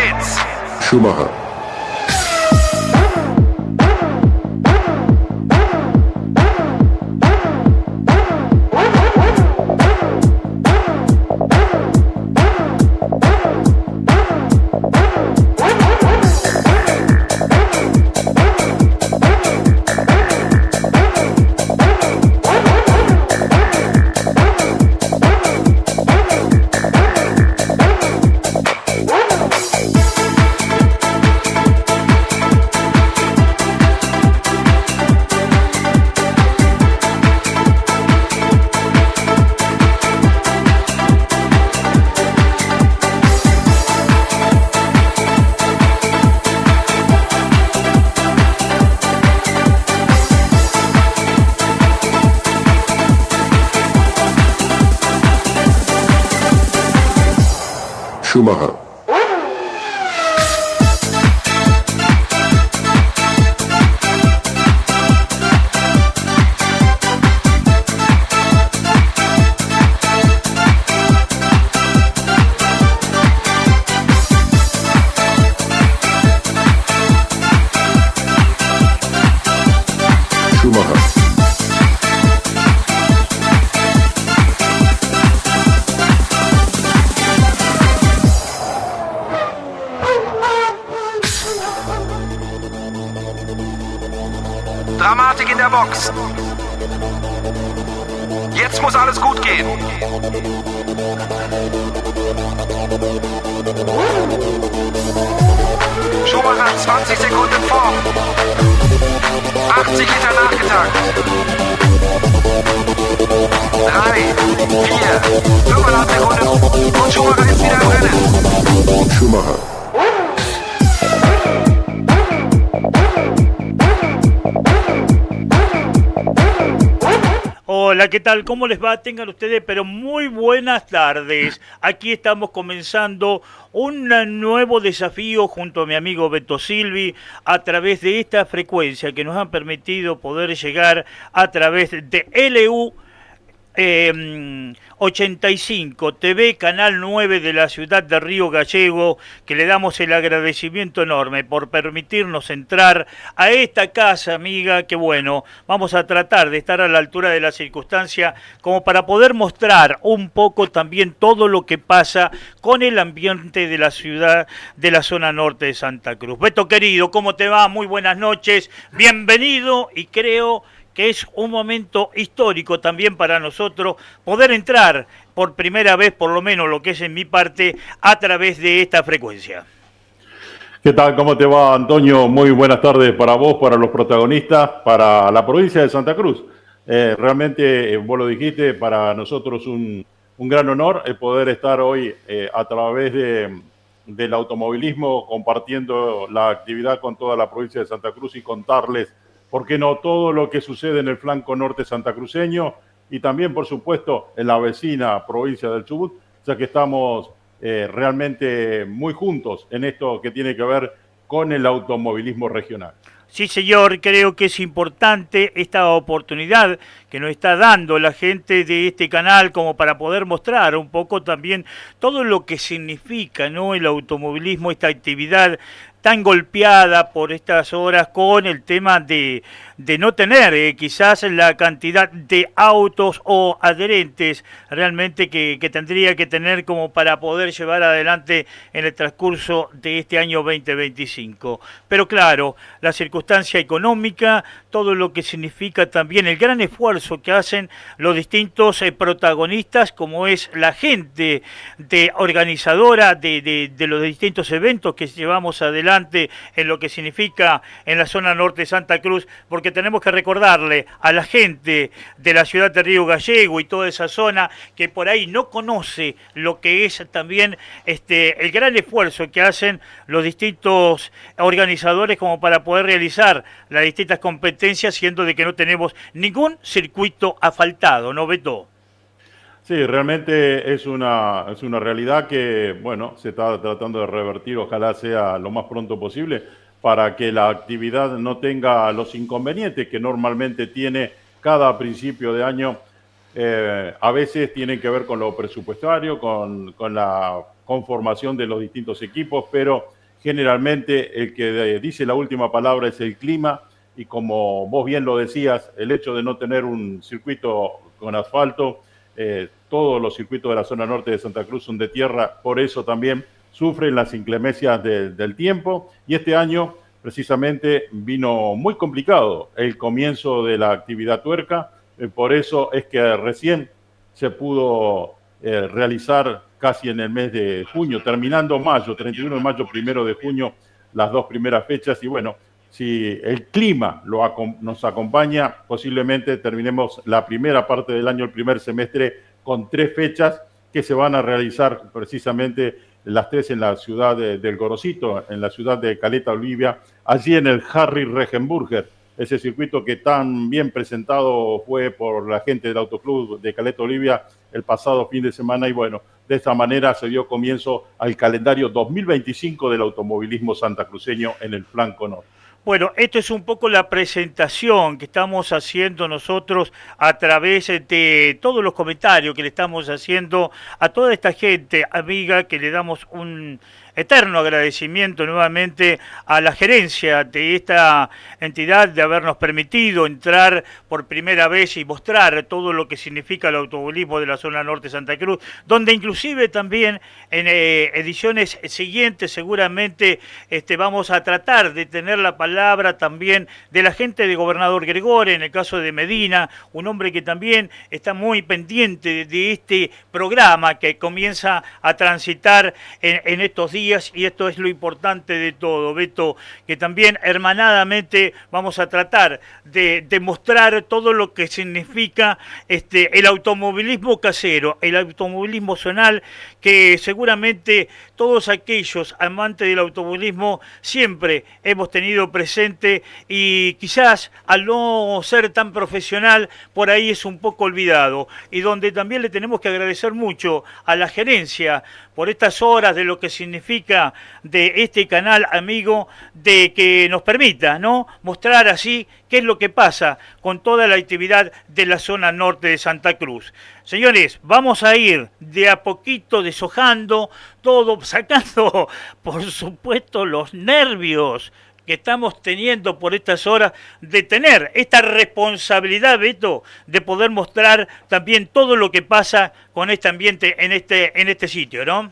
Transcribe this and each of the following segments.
geht's. Schumacher. Schumacher. Dramatik in der Box. Jetzt muss alles gut gehen. Schumacher 20 Sekunden vor. 80 Liter nachgetankt. 3, 4, 5,5 Sekunden. Und Schumacher ist wieder im Rennen. Schumacher. Hola, ¿qué tal? ¿Cómo les va? Tengan ustedes, pero muy buenas tardes. Aquí estamos comenzando un nuevo desafío junto a mi amigo Beto Silvi a través de esta frecuencia que nos han permitido poder llegar a través de LU 85 TV, Canal 9 de la ciudad de Río Gallego, que le damos el agradecimiento enorme por permitirnos entrar a esta casa amiga, que bueno, vamos a tratar de estar a la altura de la circunstancia como para poder mostrar un poco también todo lo que pasa con el ambiente de la ciudad, de la zona norte de Santa Cruz. Beto querido, ¿cómo te va? Muy buenas noches, bienvenido, y creo que es un momento histórico también para nosotros poder entrar por primera vez, por lo menos lo que es en mi parte, a través de esta frecuencia. ¿Qué tal? ¿Cómo te va, Antonio? Muy buenas tardes para vos, para los protagonistas, para la provincia de Santa Cruz. Realmente, vos lo dijiste, para nosotros un gran honor el poder estar hoy a través del automovilismo compartiendo la actividad con toda la provincia de Santa Cruz y contarles, ¿por qué no?, todo lo que sucede en el flanco norte santacruceño y también, por supuesto, en la vecina provincia del Chubut, ya que estamos realmente muy juntos en esto que tiene que ver con el automovilismo regional. Sí, señor, creo que es importante esta oportunidad que nos está dando la gente de este canal como para poder mostrar un poco también todo lo que significa, ¿no?, el automovilismo, esta actividad tan golpeada por estas horas con el tema de no tener quizás la cantidad de autos o adherentes realmente que tendría que tener como para poder llevar adelante en el transcurso de este año 2025. Pero claro, la circunstancia económica, todo lo que significa también el gran esfuerzo que hacen los distintos protagonistas, como es la gente organizadora de los distintos eventos que llevamos adelante en lo que significa en la zona norte de Santa Cruz, porque tenemos que recordarle a la gente de la ciudad de Río Gallego y toda esa zona que por ahí no conoce lo que es también el gran esfuerzo que hacen los distintos organizadores como para poder realizar las distintas competencias, siendo de que no tenemos ningún circuito asfaltado, ¿no, Beto? Sí, realmente es una realidad que, bueno, se está tratando de revertir, ojalá sea lo más pronto posible, para que la actividad no tenga los inconvenientes que normalmente tiene cada principio de año A veces tienen que ver con lo presupuestario, con la conformación de los distintos equipos, pero generalmente el que dice la última palabra es el clima, y como vos bien lo decías, el hecho de no tener un circuito con asfalto, todos los circuitos de la zona norte de Santa Cruz son de tierra, por eso también sufren las inclemencias del tiempo, y este año precisamente vino muy complicado el comienzo de la actividad tuerca. Por eso es que recién se pudo realizar casi en el mes de junio, terminando mayo, 31 de mayo, 1 de junio, las dos primeras fechas. Y bueno, si el clima nos acompaña, posiblemente terminemos la primera parte del año, el primer semestre, con 3 fechas que se van a realizar precisamente las 3 en la ciudad del Gorosito, en la ciudad de Caleta Olivia, allí en el Harry Regenburger, ese circuito que tan bien presentado fue por la gente del Autoclub de Caleta Olivia el pasado fin de semana. Y bueno, de esta manera se dio comienzo al calendario 2025 del automovilismo santacruceño en el flanco norte. Bueno, esto es un poco la presentación que estamos haciendo nosotros a través de todos los comentarios que le estamos haciendo a toda esta gente amiga, que le damos un eterno agradecimiento nuevamente a la gerencia de esta entidad de habernos permitido entrar por primera vez y mostrar todo lo que significa el automovilismo de la zona norte de Santa Cruz, donde inclusive también en ediciones siguientes seguramente vamos a tratar de tener la palabra también de la gente de Gobernador Gregore, en el caso de Medina, un hombre que también está muy pendiente de este programa que comienza a transitar en estos días. Y esto es lo importante de todo, Beto, que también hermanadamente vamos a tratar de mostrar todo lo que significa el automovilismo casero, el automovilismo zonal, que seguramente todos aquellos amantes del automovilismo siempre hemos tenido presente, y quizás al no ser tan profesional por ahí es un poco olvidado, y donde también le tenemos que agradecer mucho a la gerencia por estas horas de lo que significa de este canal amigo, de que nos permita, ¿no?, mostrar así qué es lo que pasa con toda la actividad de la zona norte de Santa Cruz. Señores, vamos a ir de a poquito deshojando todo, sacando, por supuesto, los nervios que estamos teniendo por estas horas, de tener esta responsabilidad, Beto, de poder mostrar también todo lo que pasa con este ambiente en este sitio, ¿no?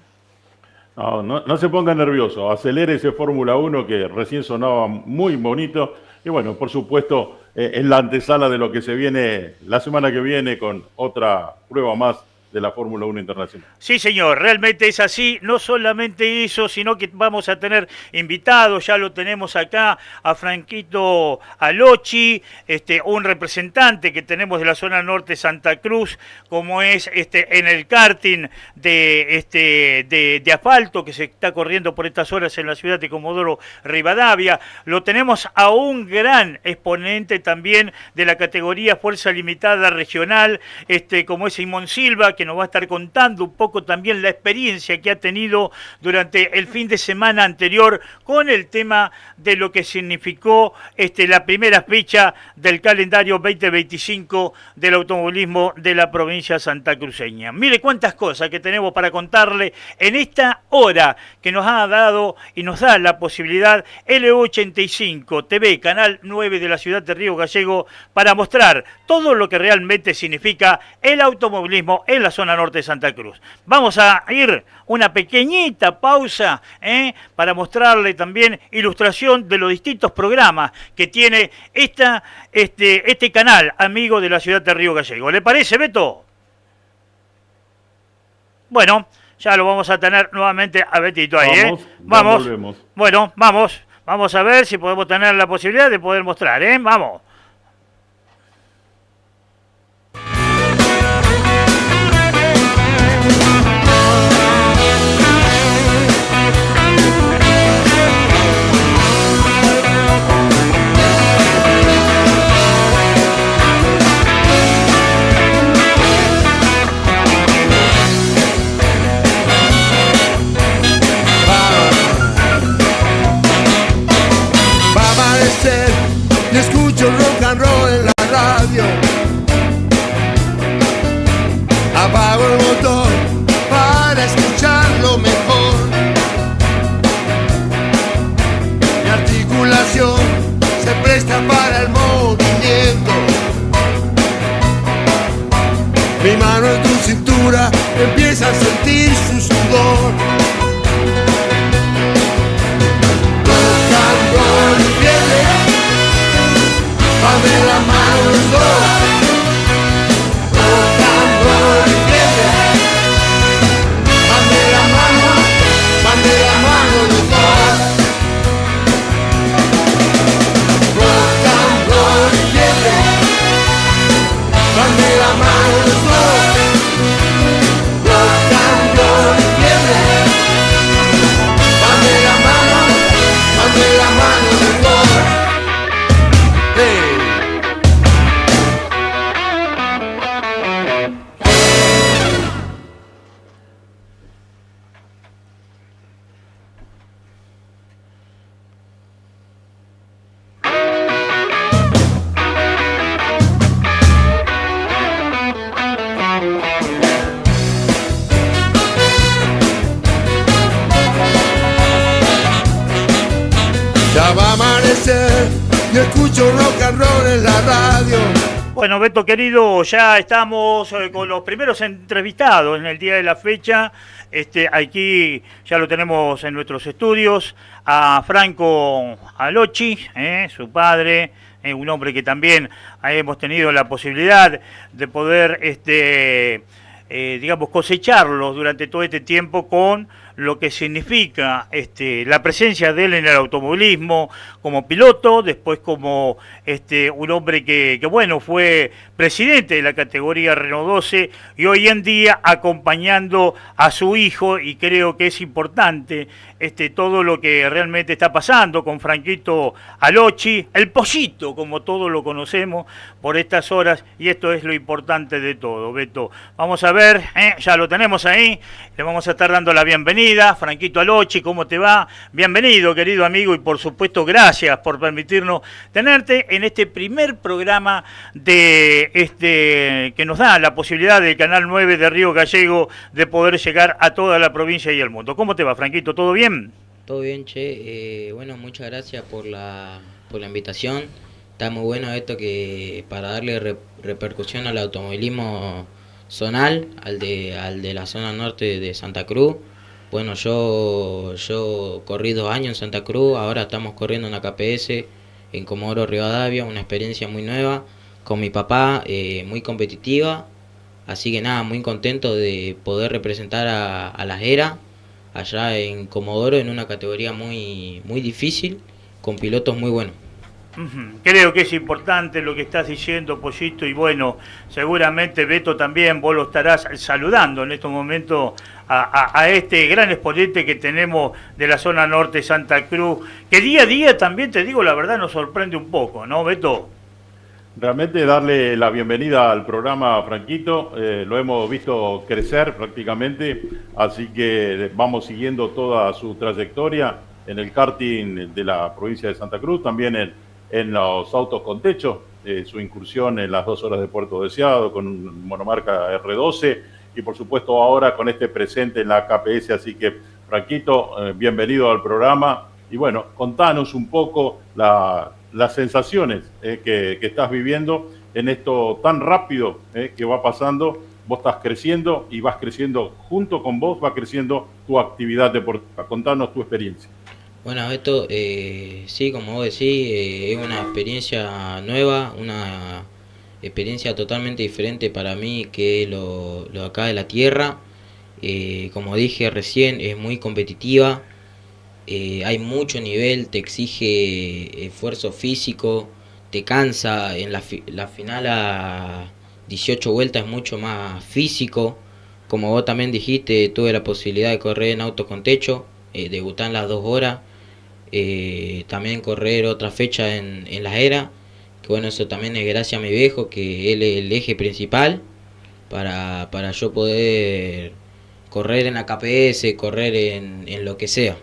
No se ponga nervioso, acelere ese Fórmula 1 que recién sonaba muy bonito, y bueno, por supuesto, es la antesala de lo que se viene la semana que viene con otra prueba más de la Fórmula 1 Internacional. Sí, señor, realmente es así. No solamente eso, sino que vamos a tener invitados, ya lo tenemos acá, a Franquito Alochi, un representante que tenemos de la zona norte de Santa Cruz, como es en el karting de asfalto que se está corriendo por estas horas en la ciudad de Comodoro Rivadavia. Lo tenemos a un gran exponente también de la categoría Fuerza Limitada Regional, como es Simón Silva, que nos va a estar contando un poco también la experiencia que ha tenido durante el fin de semana anterior con el tema de lo que significó la primera fecha del calendario 2025 del automovilismo de la provincia santacruceña. Mire cuántas cosas que tenemos para contarle en esta hora que nos ha dado y nos da la posibilidad LU85 TV, Canal 9 de la ciudad de Río Gallego, para mostrar todo lo que realmente significa el automovilismo en la zona norte de Santa Cruz. Vamos a ir una pequeñita pausa para mostrarle también ilustración de los distintos programas que tiene este canal amigo de la ciudad de Río Gallego. ¿Le parece, Beto? Bueno, ya lo vamos a tener nuevamente a Betito ahí. Vamos. Bueno, vamos a ver si podemos tener la posibilidad de poder mostrar, vamos. Le escucho Ya va a amanecer y escucho rock and roll en la radio. Bueno, Beto querido, ya estamos con los primeros entrevistados en el día de la fecha. Aquí ya lo tenemos en nuestros estudios, a Franco Alocci, su padre, un hombre que también hemos tenido la posibilidad de poder, digamos, cosecharlos durante todo este tiempo con lo que significa la presencia de él en el automovilismo como piloto, después como un hombre que bueno, fue presidente de la categoría Renault 12 y hoy en día acompañando a su hijo, y creo que es importante todo lo que realmente está pasando con Franquito Alocci, el Pollito, como todos lo conocemos por estas horas, y esto es lo importante de todo, Beto. Vamos a ver, ya lo tenemos ahí, le vamos a estar dando la bienvenida. Franquito Alocci, ¿cómo te va? Bienvenido, querido amigo, y por supuesto gracias por permitirnos tenerte en este primer programa de que nos da la posibilidad del Canal 9 de Río Gallego de poder llegar a toda la provincia y el mundo. ¿Cómo te va, Franquito? ¿Todo bien? Todo bien, che. Bueno, muchas gracias por la invitación. Está muy bueno esto, que para darle repercusión al automovilismo zonal, al de la zona norte de Santa Cruz. Bueno, yo corrí 2 años en Santa Cruz, ahora estamos corriendo en la KPS en Comodoro Rivadavia, una experiencia muy nueva, con mi papá, muy competitiva, así que nada, muy contento de poder representar a la ERA allá en Comodoro en una categoría muy, muy difícil, con pilotos muy buenos. Creo que es importante lo que estás diciendo, Pollito, y bueno, seguramente Beto también, vos lo estarás saludando en estos momentos a este gran exponente que tenemos de la zona norte de Santa Cruz, que día a día también, te digo la verdad, nos sorprende un poco, ¿no, Beto? Realmente darle la bienvenida al programa, Franquito, lo hemos visto crecer prácticamente, así que vamos siguiendo toda su trayectoria en el karting de la provincia de Santa Cruz, también en los autos con techo, su incursión en las 2 horas de Puerto Deseado con un monomarca R12 y por supuesto ahora con este presente en la KPS, así que Franquito, bienvenido al programa y bueno, contanos un poco las sensaciones que estás viviendo en esto tan rápido que va pasando. Vos estás creciendo y vas creciendo, junto con vos va creciendo tu actividad deportiva. Contanos tu experiencia. Bueno, esto, sí, como vos decís, es una experiencia nueva, una experiencia totalmente diferente para mí que lo acá de la tierra. Como dije recién, es muy competitiva, hay mucho nivel, te exige esfuerzo físico, te cansa, en la final a 18 vueltas es mucho más físico. Como vos también dijiste, tuve la posibilidad de correr en autos con techo, debutar en las 2 horas. También correr otra fecha en la ERA, que bueno, eso también es gracias a mi viejo, que él es el eje principal para yo poder correr en la KPS, correr en lo que sea.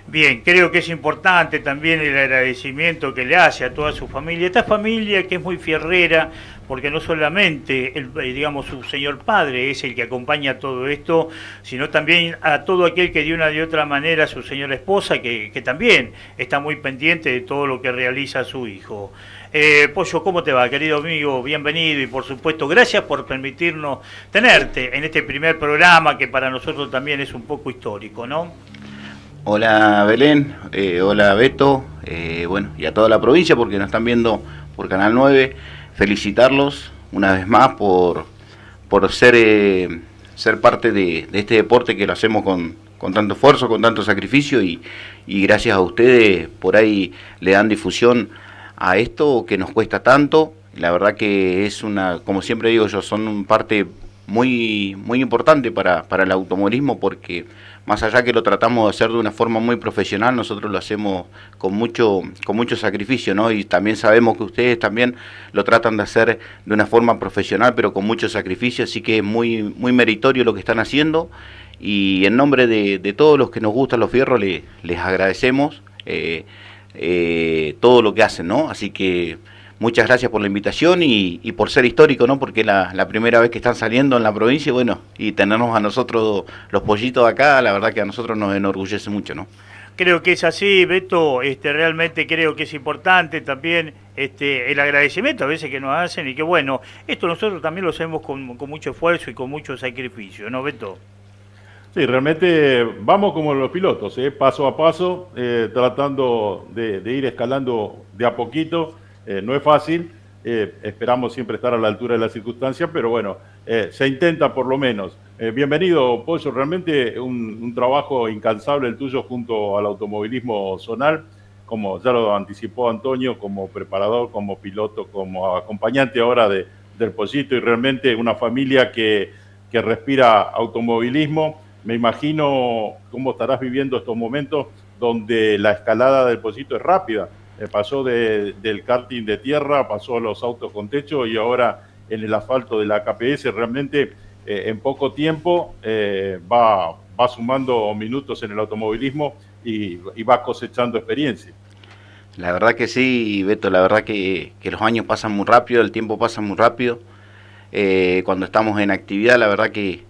Bien, creo que es importante también el agradecimiento que le hace a toda su familia, esta familia que es muy fierrera, porque no solamente digamos su señor padre es el que acompaña todo esto, sino también a todo aquel que de una y otra manera, su señora esposa, que también está muy pendiente de todo lo que realiza su hijo. Pollo, ¿cómo te va, querido amigo? Bienvenido y por supuesto gracias por permitirnos tenerte en este primer programa que para nosotros también es un poco histórico, ¿no? Hola Belén, hola Beto, bueno, y a toda la provincia porque nos están viendo por Canal 9, felicitarlos una vez más por ser parte de este deporte que lo hacemos con tanto esfuerzo, con tanto sacrificio y gracias a ustedes por ahí le dan difusión a esto que nos cuesta tanto. La verdad que es como siempre digo yo, son una parte muy, muy importante para el automovilismo porque más allá que lo tratamos de hacer de una forma muy profesional, nosotros lo hacemos con mucho sacrificio, ¿no? Y también sabemos que ustedes también lo tratan de hacer de una forma profesional, pero con mucho sacrificio, así que es muy, muy meritorio lo que están haciendo. Y en nombre de todos los que nos gustan los fierros, les agradecemos todo lo que hacen, ¿no? Así que muchas gracias por la invitación y por ser histórico, ¿no? Porque es la primera vez que están saliendo en la provincia, bueno, y tenernos a nosotros los pollitos de acá, la verdad que a nosotros nos enorgullece mucho, ¿no? Creo que es así, Beto, realmente creo que es importante también el agradecimiento a veces que nos hacen y que bueno, esto nosotros también lo hacemos con mucho esfuerzo y con mucho sacrificio, ¿no, Beto? Sí, realmente vamos como los pilotos, paso a paso, tratando de ir escalando de a poquito. No es fácil, esperamos siempre estar a la altura de las circunstancias, pero bueno, se intenta por lo menos. Bienvenido, Pollo, realmente un trabajo incansable el tuyo junto al automovilismo zonal, como ya lo anticipó Antonio, como preparador, como piloto, como acompañante ahora del Pollito, y realmente una familia que respira automovilismo. Me imagino cómo estarás viviendo estos momentos donde la escalada del Pollito es rápida. Pasó del karting de tierra, pasó a los autos con techo y ahora en el asfalto de la KPS. Realmente en poco tiempo va sumando minutos en el automovilismo y va cosechando experiencia. La verdad que sí, Beto, la verdad que los años pasan muy rápido, el tiempo pasa muy rápido. Cuando estamos en actividad, la verdad que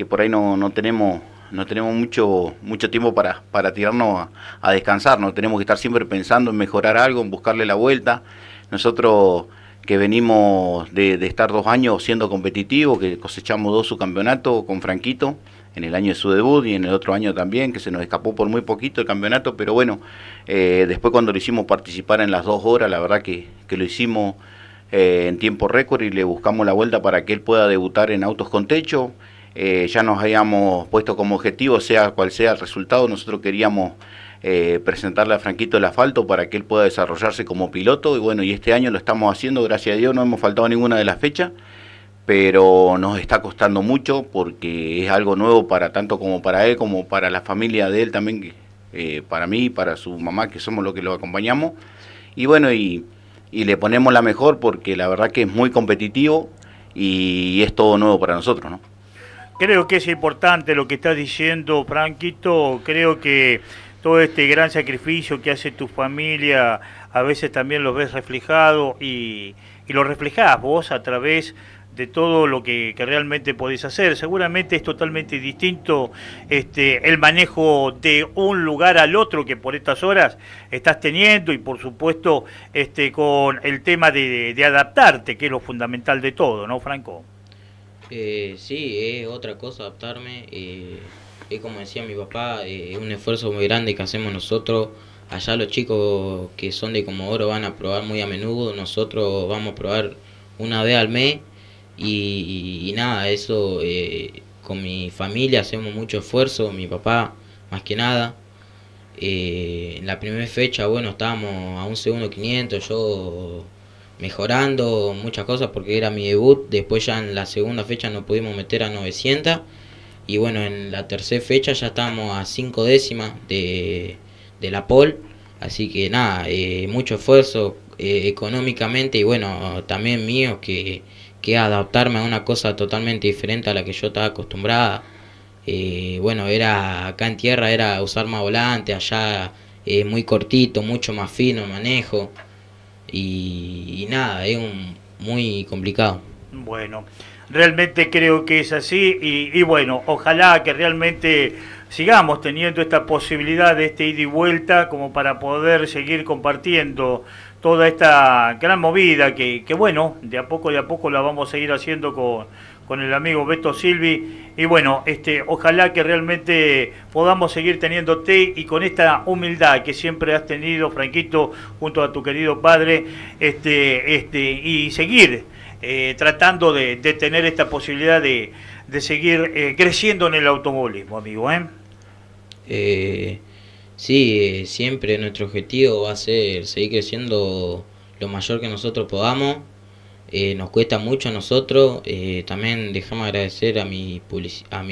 por ahí no tenemos mucho tiempo para tirarnos a descansar, no tenemos que estar siempre pensando en mejorar algo, en buscarle la vuelta. Nosotros que venimos de estar 2 años siendo competitivos, que cosechamos 2 subcampeonatos con Franquito, en el año de su debut y en el otro año también, que se nos escapó por muy poquito el campeonato, pero bueno, después cuando lo hicimos participar en las 2 horas, la verdad que lo hicimos en tiempo récord y le buscamos la vuelta para que él pueda debutar en autos con techo. Ya nos habíamos puesto como objetivo, sea cual sea el resultado, nosotros queríamos presentarle a Franquito el asfalto para que él pueda desarrollarse como piloto, y bueno, y este año lo estamos haciendo, gracias a Dios, no hemos faltado ninguna de las fechas, pero nos está costando mucho porque es algo nuevo para tanto como para él, como para la familia de él también, para mí, para su mamá, que somos los que lo acompañamos, y bueno, y le ponemos la mejor porque la verdad que es muy competitivo y es todo nuevo para nosotros, ¿no? Creo que es importante lo que estás diciendo, Franquito. Creo que todo este gran sacrificio que hace tu familia, a veces también lo ves reflejado y lo reflejás vos a través de todo lo que realmente podés hacer. Seguramente es totalmente distinto el manejo de un lugar al otro que por estas horas estás teniendo y por supuesto con el tema de adaptarte, que es lo fundamental de todo, ¿no, Franco? Sí, es otra cosa adaptarme. Es como decía mi papá, es un esfuerzo muy grande que hacemos nosotros. Allá los chicos que son de Comodoro van a probar muy a menudo, nosotros vamos a probar una vez al mes y nada, eso con mi familia hacemos mucho esfuerzo, mi papá más que nada. En la primera fecha, bueno, estábamos a un segundo 500, yo mejorando muchas cosas porque era mi debut. Después ya en la segunda fecha nos pudimos meter a 900 y bueno, en la tercera fecha ya estábamos a 5 décimas de la pole, así que nada, mucho esfuerzo económicamente y bueno, también mío que adaptarme a una cosa totalmente diferente a la que yo estaba acostumbrada. Bueno, era acá en tierra era usar más volante, allá muy cortito, mucho más fino el manejo. Y nada, es muy complicado. Bueno, realmente creo que es así y bueno, ojalá que realmente sigamos teniendo esta posibilidad de ida y vuelta como para poder seguir compartiendo toda esta gran movida que bueno, de a poco la vamos a seguir haciendo con el amigo Beto Silvi y bueno, ojalá que realmente podamos seguir teniéndote y con esta humildad que siempre has tenido, Franquito, junto a tu querido padre, y seguir tratando de tener esta posibilidad de seguir creciendo en el automovilismo, amigo, Sí, siempre nuestro objetivo va a ser seguir creciendo lo mayor que nosotros podamos. Nos cuesta mucho a nosotros, también dejamos agradecer a mi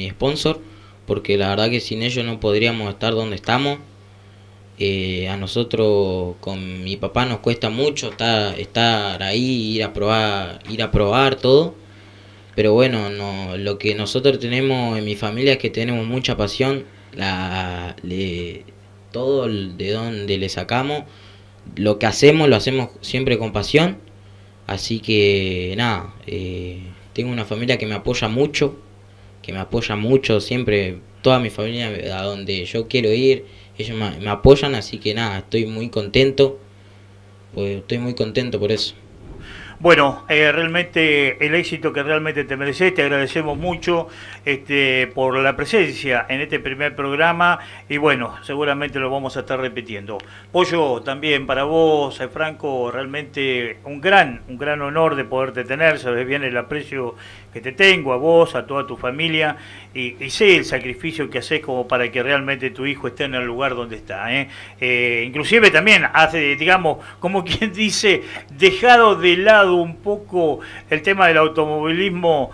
sponsor, porque la verdad que sin ellos no podríamos estar donde estamos. A nosotros con mi papá nos cuesta mucho estar ahí, ir a probar todo, pero bueno, lo que nosotros tenemos en mi familia es que tenemos mucha pasión, todo de donde le sacamos, lo que hacemos lo hacemos siempre con pasión. Así que nada, tengo una familia que me apoya mucho siempre, toda mi familia a donde yo quiero ir, ellos me apoyan, así que nada, estoy muy contento, pues estoy muy contento por eso. Bueno, realmente el éxito que realmente te mereces, te agradecemos mucho por la presencia en este primer programa y bueno, seguramente lo vamos a estar repitiendo. Pollo, también para vos, Franco, realmente un gran honor de poderte tener, sabes bien el aprecio que te tengo a vos, a toda tu familia y sé el sacrificio que haces como para que realmente tu hijo esté en el lugar donde está. Inclusive también hace, digamos, como quien dice, dejado de lado un poco el tema del automovilismo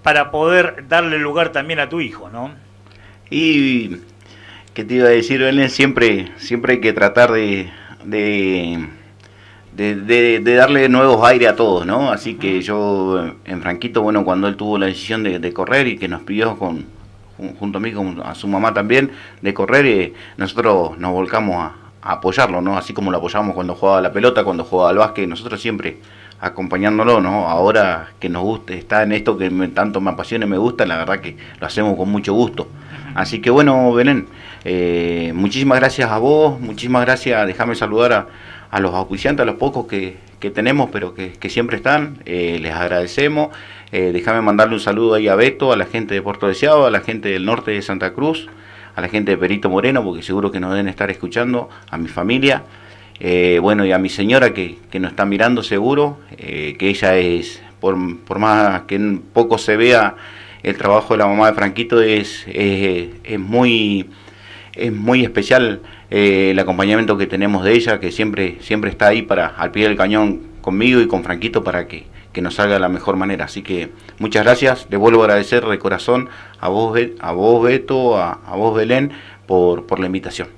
para poder darle lugar también a tu hijo, ¿no? Y, ¿qué te iba a decir, Belén? Siempre hay que tratar de darle nuevos aires a todos, ¿no? Así que yo, en Franquito, bueno, cuando él tuvo la decisión de correr y que nos pidió junto a mí, a su mamá también, de correr, nosotros nos volcamos a apoyarlo, ¿no? Así como lo apoyamos cuando jugaba a la pelota, cuando jugaba al básquet, nosotros siempre acompañándolo, ¿no? Ahora que nos guste, está en esto que tanto me apasiona y me gusta, la verdad que lo hacemos con mucho gusto. Así que bueno, Belén, muchísimas gracias a vos, muchísimas gracias, déjame saludar a los auspiciantes, a los pocos que tenemos, pero que siempre están, les agradecemos. Déjame mandarle un saludo ahí a Beto, a la gente de Puerto Deseado, a la gente del norte de Santa Cruz, a la gente de Perito Moreno, porque seguro que nos deben estar escuchando, a mi familia, bueno, y a mi señora que nos está mirando seguro, que ella es, por más que poco se vea, el trabajo de la mamá de Franquito es muy especial, el acompañamiento que tenemos de ella, que siempre está ahí al pie del cañón conmigo y con Franquito para que nos salga de la mejor manera. Así que muchas gracias, les vuelvo a agradecer de corazón a vos Beto, a vos Belén, por la invitación.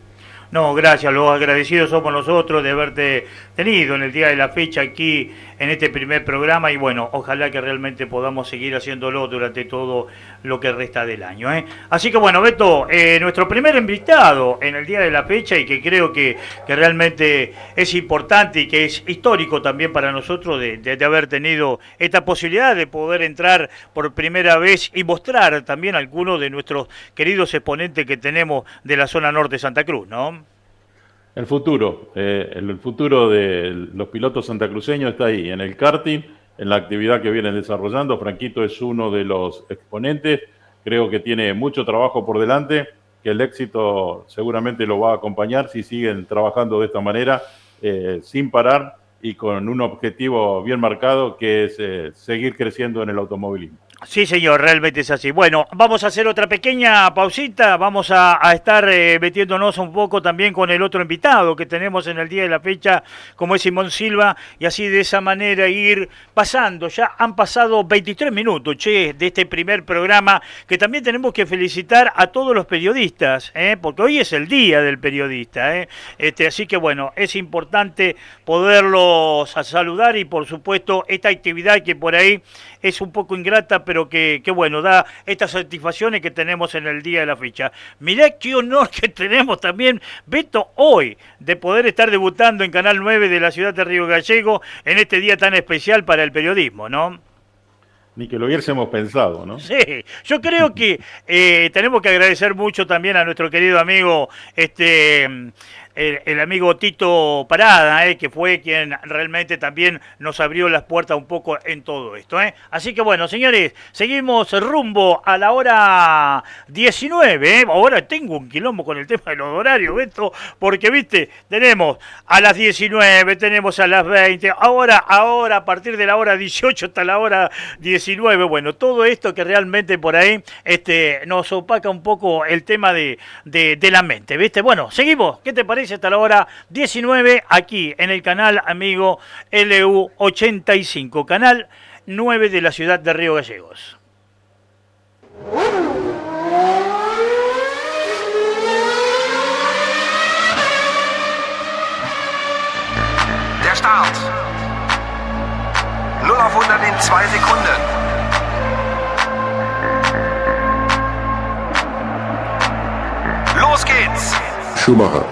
No, gracias, los agradecidos somos nosotros de haberte tenido en el día de la fecha aquí en este primer programa y bueno, ojalá que realmente podamos seguir haciéndolo durante todo lo que resta del año. Así que bueno, Beto, nuestro primer invitado en el día de la fecha y que creo que realmente es importante y que es histórico también para nosotros de haber tenido esta posibilidad de poder entrar por primera vez y mostrar también a algunos de nuestros queridos exponentes que tenemos de la zona norte de Santa Cruz, ¿no? El futuro de los pilotos santacruceños está ahí, en el karting, en la actividad que vienen desarrollando. Franquito es uno de los exponentes, creo que tiene mucho trabajo por delante, que el éxito seguramente lo va a acompañar si siguen trabajando de esta manera, sin parar y con un objetivo bien marcado, que es seguir creciendo en el automovilismo. Sí, señor, realmente es así. Bueno, vamos a hacer otra pequeña pausita, vamos a estar metiéndonos un poco también con el otro invitado que tenemos en el día de la fecha, como es Simón Silva, y así de esa manera ir pasando. Ya han pasado 23 minutos, de este primer programa, que también tenemos que felicitar a todos los periodistas, porque hoy es el día del periodista, así que bueno, es importante poderlos saludar y por supuesto esta actividad que por ahí es un poco ingrata, pero que bueno, da estas satisfacciones que tenemos en el día de la fecha. Mirá qué honor que tenemos también, Beto, hoy, de poder estar debutando en Canal 9 de la ciudad de Río Gallegos en este día tan especial para el periodismo, ¿no? Ni que lo hubiésemos pensado, ¿no? Sí, yo creo que tenemos que agradecer mucho también a nuestro querido amigo, el amigo Tito Parada, que fue quien realmente también nos abrió las puertas un poco en todo esto. Así que bueno, señores, seguimos rumbo a la hora 19. Ahora tengo un quilombo con el tema de los horarios, Beto, porque, viste, tenemos a las 19, tenemos a las 20, ahora a partir de la hora 18 hasta la hora 19. Bueno, todo esto que realmente por ahí nos opaca un poco el tema de la mente, ¿viste? Bueno, seguimos, ¿qué te parece? Hasta la hora 19 aquí en el canal amigo LU85, canal 9 de la ciudad de Río Gallegos. Der Start. 0 auf 100 in 2 Sekunden. Los geht's. Schumacher.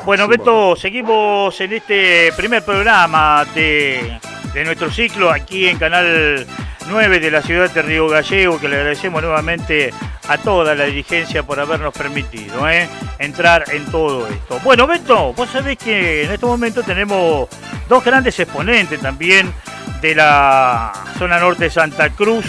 Bueno, Beto, seguimos en este primer programa de nuestro ciclo aquí en Canal 9 de la ciudad de Río Gallegos, que le agradecemos nuevamente a toda la dirigencia por habernos permitido entrar en todo esto. Bueno, Beto, vos sabés que en este momento tenemos dos grandes exponentes también de la zona norte de Santa Cruz,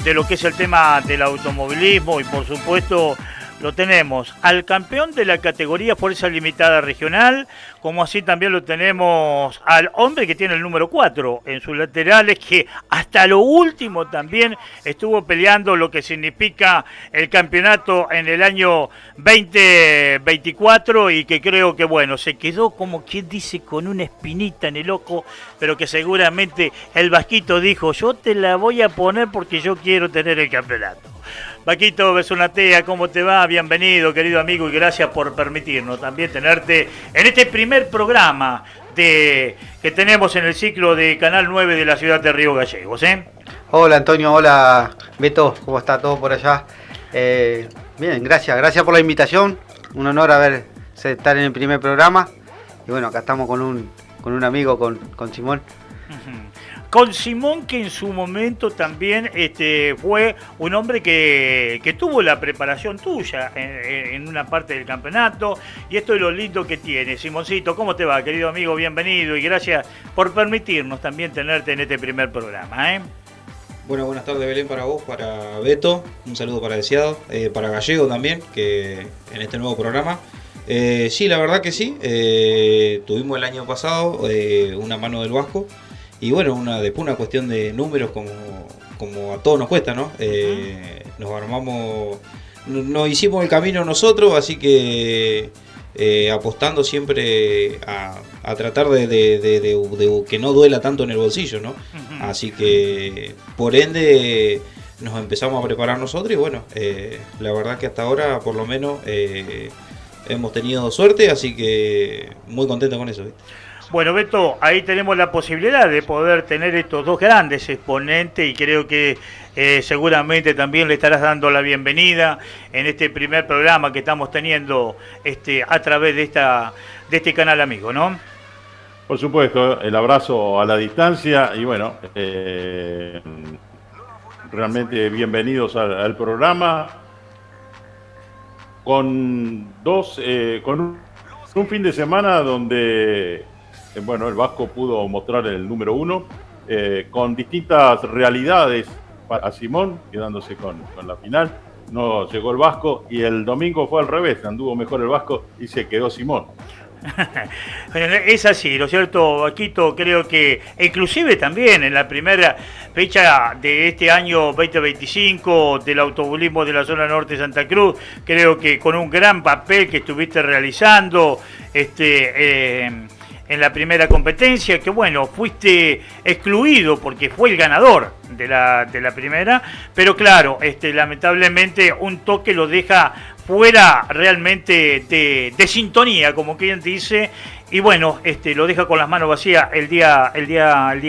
de lo que es el tema del automovilismo, y por supuesto lo tenemos al campeón de la categoría Fuerza Limitada Regional, como así también lo tenemos al hombre que tiene el número 4 en sus laterales, que hasta lo último también estuvo peleando lo que significa el campeonato en el año 2024, y que creo que, bueno, se quedó, como quien dice, con una espinita en el ojo, pero que seguramente el Vasquito dijo: yo te la voy a poner porque yo quiero tener el campeonato. Vaquito Besonatea, ¿cómo te va? Bienvenido, querido amigo, y gracias por permitirnos también tenerte en este primer programa que tenemos en el ciclo de Canal 9 de la ciudad de Río Gallegos. Hola Antonio, hola Beto, ¿cómo está todo por allá? Bien, gracias por la invitación, un honor estar en el primer programa, y bueno, acá estamos con un amigo, con Simón. Con Simón, que en su momento también fue un hombre que tuvo la preparación tuya en una parte del campeonato, y esto es lo lindo que tiene. Simoncito, ¿cómo te va, querido amigo? Bienvenido, y gracias por permitirnos también tenerte en este primer programa. Bueno, buenas tardes, Belén, para vos, para Beto, un saludo para Deseado, para Gallego también, que en este nuevo programa. Sí, la verdad que sí, tuvimos el año pasado una mano del Vasco. Y bueno, después una cuestión de números como a todos nos cuesta, ¿no? Nos armamos, nos hicimos el camino nosotros, así que apostando siempre a tratar de que no duela tanto en el bolsillo, ¿no? Así que por ende nos empezamos a preparar nosotros, y bueno, la verdad que hasta ahora por lo menos hemos tenido suerte, así que muy contento con eso, ¿viste? Bueno, Beto, ahí tenemos la posibilidad de poder tener estos dos grandes exponentes, y creo que seguramente también le estarás dando la bienvenida en este primer programa que estamos teniendo a través de este canal amigo, ¿no? Por supuesto, el abrazo a la distancia, y bueno, realmente bienvenidos al programa, con un fin de semana donde bueno, el Vasco pudo mostrar el número 1, con distintas realidades para Simón, quedándose con la final. No llegó el Vasco, y el domingo fue al revés, anduvo mejor el Vasco y se quedó Simón. Es así, ¿no es cierto, Vaquito? Creo que inclusive también en la primera fecha de este año 2025 del automovilismo de la zona norte de Santa Cruz, creo que con un gran papel que estuviste realizando en la primera competencia, que bueno, fuiste excluido porque fue el ganador de la primera, pero claro, lamentablemente un toque lo deja fuera realmente de sintonía, como quien dice, y bueno, lo deja con las manos vacías el día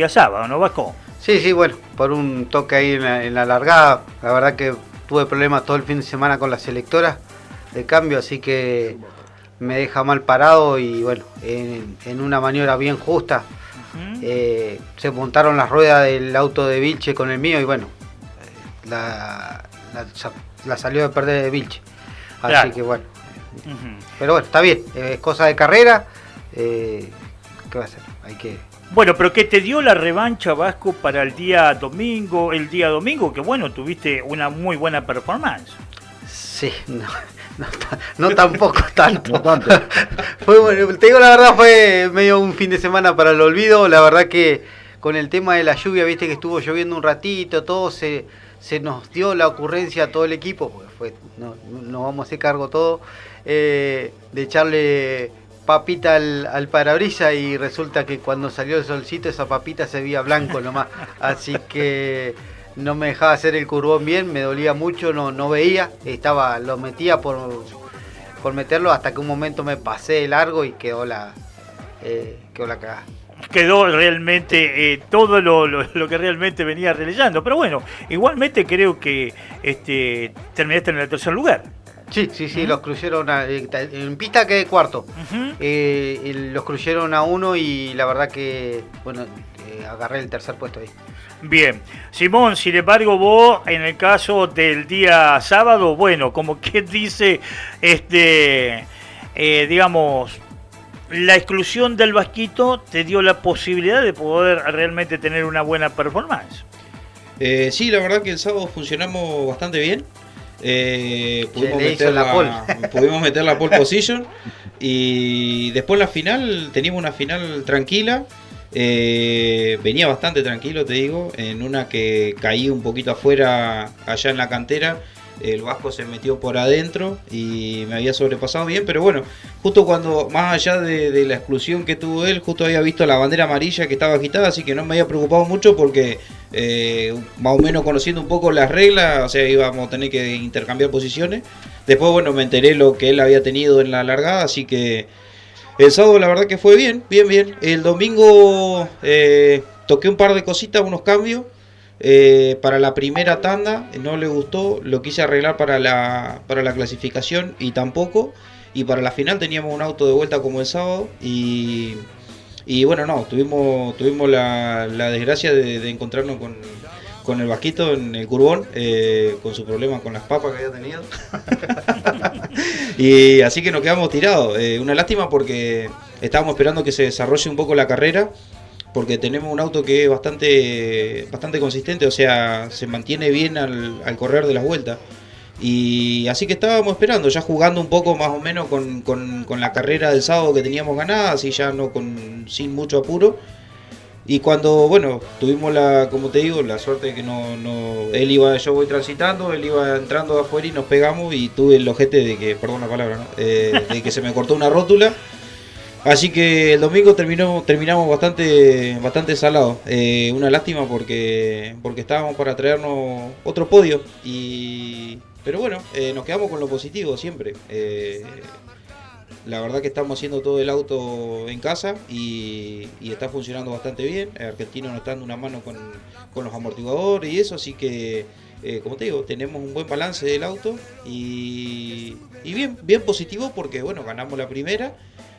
sábado, ¿no, Vasco? Sí, bueno, por un toque ahí en la largada, la verdad que tuve problemas todo el fin de semana con la selectora de cambio, así que me deja mal parado, y bueno, en una maniobra bien justa, se montaron las ruedas del auto de Vilche con el mío, y bueno, la salió de perder de Vilche, así claro. Que bueno, pero bueno, está bien, es cosa de carrera, ¿qué va a hacer? Hay que... Bueno, pero que te dio la revancha, Vasco, para el día domingo, que bueno, tuviste una muy buena performance. Sí, no tampoco tanto. No tanto. Fue, bueno, te digo la verdad, fue medio un fin de semana para el olvido. La verdad que con el tema de la lluvia, viste que estuvo lloviendo un ratito, todo se nos dio la ocurrencia a todo el equipo, porque no vamos a hacer cargo todo, de echarle papita al parabrisas, y resulta que cuando salió el solcito esa papita se veía blanco nomás. Así que no me dejaba hacer el curbón bien, me dolía mucho, no veía, lo metía por meterlo, hasta que un momento me pasé de largo y quedó la cagada. Quedó realmente todo lo que realmente venía realizando, pero bueno, igualmente creo que terminaste en el tercer lugar. Sí, los cruyeron en pista quedé cuarto. Los cruyeron a uno y la verdad que, bueno, agarré el tercer puesto ahí. Bien, Simón, sin embargo vos en el caso del día sábado, bueno, como quien dice, digamos, la exclusión del Vasquito te dio la posibilidad de poder realmente tener una buena performance. Sí, la verdad que el sábado funcionamos bastante bien. Pudimos meter la pole position y después la final, teníamos una final tranquila. Venía bastante tranquilo, te digo, en una que caí un poquito afuera allá en la cantera, el Vasco se metió por adentro y me había sobrepasado bien, pero bueno, justo cuando, más allá de la exclusión que tuvo él, justo había visto la bandera amarilla que estaba agitada, así que no me había preocupado mucho porque más o menos conociendo un poco las reglas, o sea, íbamos a tener que intercambiar posiciones. Después, bueno, me enteré lo que él había tenido en la largada, así que el sábado la verdad que fue bien. El domingo toqué un par de cositas, unos cambios. Para la primera tanda no le gustó, lo quise arreglar para la clasificación y tampoco. Y para la final teníamos un auto de vuelta como el sábado. Y bueno, no, tuvimos la desgracia de encontrarnos con el Vasquito en el curbón, con su problema con las papas que había tenido. Y así que nos quedamos tirados. Una lástima porque estábamos esperando que se desarrolle un poco la carrera, porque tenemos un auto que es bastante consistente, o sea, se mantiene bien al correr de las vueltas. Y así que estábamos esperando, ya jugando un poco más o menos con la carrera del sábado que teníamos ganada, así ya sin mucho apuro. Y cuando, bueno, tuvimos como te digo, la suerte de que yo voy transitando, él iba entrando afuera y nos pegamos y tuve el ojete de que, perdón la palabra, ¿no? De que se me cortó una rótula. Así que el domingo terminamos bastante salado. Una lástima porque estábamos para traernos otro podio. Pero bueno, nos quedamos con lo positivo siempre. La verdad que estamos haciendo todo el auto en casa y está funcionando bastante bien. El argentino nos está dando una mano con los amortiguadores y eso, así que, como te digo, tenemos un buen balance del auto y bien positivo porque, bueno, ganamos la primera.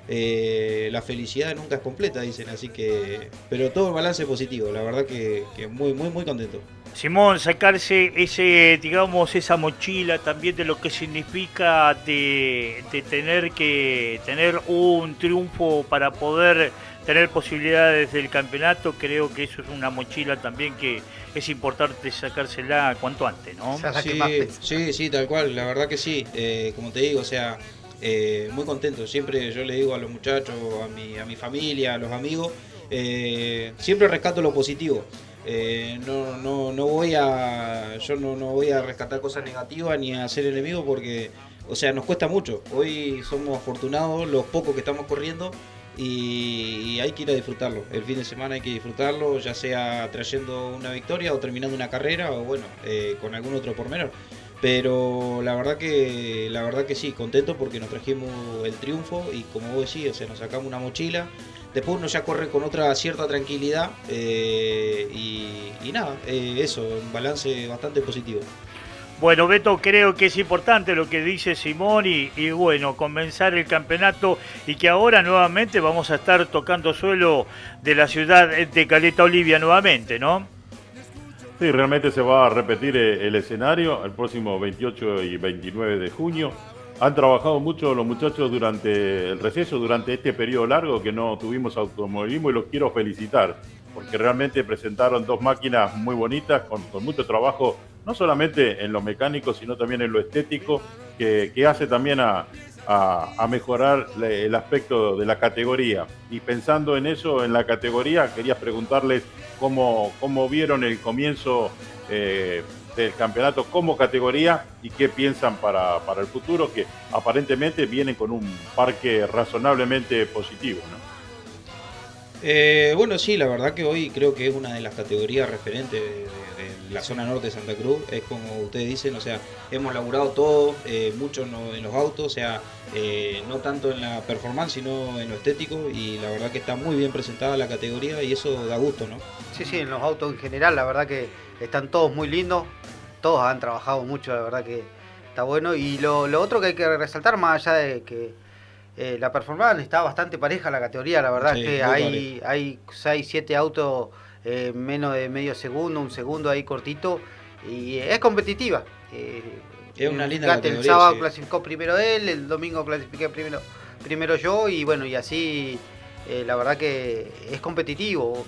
La felicidad nunca es completa, dicen, así que, pero todo el balance positivo, la verdad que muy contento. Simón, sacarse esa mochila también de lo que significa de tener un triunfo para poder tener posibilidades del campeonato, creo que eso es una mochila también que es importante sacársela cuanto antes, ¿no? Sí, tal cual, la verdad que sí, como te digo, o sea, muy contento, siempre yo le digo a los muchachos, a mi familia, a los amigos, siempre rescato lo positivo. No voy a rescatar cosas negativas ni a ser enemigo porque, o sea, nos cuesta mucho. Hoy somos afortunados los pocos que estamos corriendo y hay que ir a disfrutarlo. El fin de semana hay que disfrutarlo, ya sea trayendo una victoria o terminando una carrera o bueno, con algún otro pormenor. Pero la verdad que sí, contento porque nos trajimos el triunfo y como vos decís, o sea, nos sacamos una mochila. Después uno ya corre con otra cierta tranquilidad y nada, eso, un balance bastante positivo. Bueno, Beto, creo que es importante lo que dice Simón y bueno, comenzar el campeonato y que ahora nuevamente vamos a estar tocando suelo de la ciudad de Caleta Olivia nuevamente, ¿no? Sí, realmente se va a repetir el escenario el próximo 28 y 29 de junio. Han trabajado mucho los muchachos durante el receso, durante este periodo largo que no tuvimos automovilismo y los quiero felicitar porque realmente presentaron dos máquinas muy bonitas con mucho trabajo, no solamente en lo mecánico sino también en lo estético que hace también a mejorar el aspecto de la categoría. Y pensando en eso, en la categoría, quería preguntarles cómo vieron el comienzo del campeonato como categoría y qué piensan para el futuro, que aparentemente vienen con un parque razonablemente positivo, ¿no? Bueno, sí, la verdad que hoy creo que es una de las categorías referentes de la zona norte de Santa Cruz. Es como ustedes dicen, o sea, hemos laburado todo, mucho en los autos, o sea, no tanto en la performance, sino en lo estético, y la verdad que está muy bien presentada la categoría y eso da gusto, ¿no? Sí, en los autos en general, la verdad que están todos muy lindos, todos han trabajado mucho, la verdad que Está bueno. Y lo otro que hay que resaltar, más allá de que la performance está bastante pareja la categoría, la verdad Sí, es que muy hay 6, 7 autos menos de medio segundo, un segundo ahí cortito, y es competitiva. Es una linda El categoría, sábado sí. clasificó primero él, el domingo clasifiqué primero yo, y bueno, y así la verdad que es competitivo.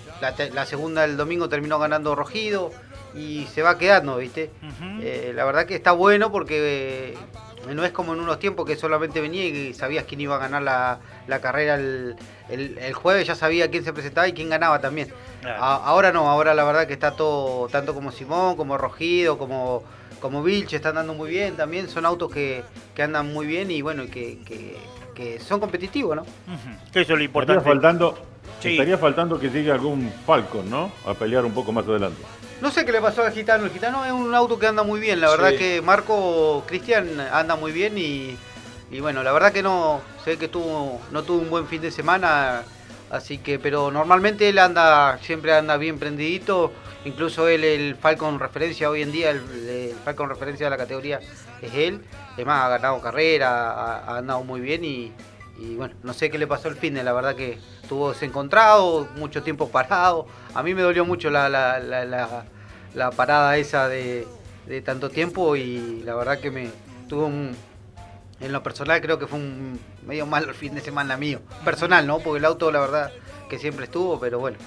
La segunda el domingo terminó ganando Rogido y se va quedando, ¿viste? La verdad que está bueno porque no es como en unos tiempos que solamente venía y sabías quién iba a ganar la carrera el jueves, ya sabía quién se presentaba y quién ganaba también. Claro. Ahora no, ahora la verdad que está todo, tanto como Simón, como Rogido, como Vilche, están andando muy bien también. Son autos que andan muy bien y bueno, que son competitivos, ¿no? Que eso es lo importante. Sí. Estaría faltando que llegue algún Falcon, ¿no? A pelear un poco más adelante. No sé qué le pasó al Gitano. El Gitano es un auto que anda muy bien. La verdad Sí. que Marco Cristian anda muy bien y bueno, la verdad que no sé que no tuvo un buen fin de semana. Así que, pero normalmente él siempre anda bien prendidito. Incluso él, el Falcon referencia hoy en día, el Falcon referencia de la categoría es él. Además ha ganado carrera, ha andado muy bien y bueno, no sé qué le pasó el fin de, la verdad que estuvo desencontrado, mucho tiempo parado. A mí me dolió mucho la parada esa de tanto tiempo y la verdad que en lo personal creo que fue un medio malo el fin de semana mío. Personal, ¿no? Porque el auto la verdad que siempre estuvo, pero bueno.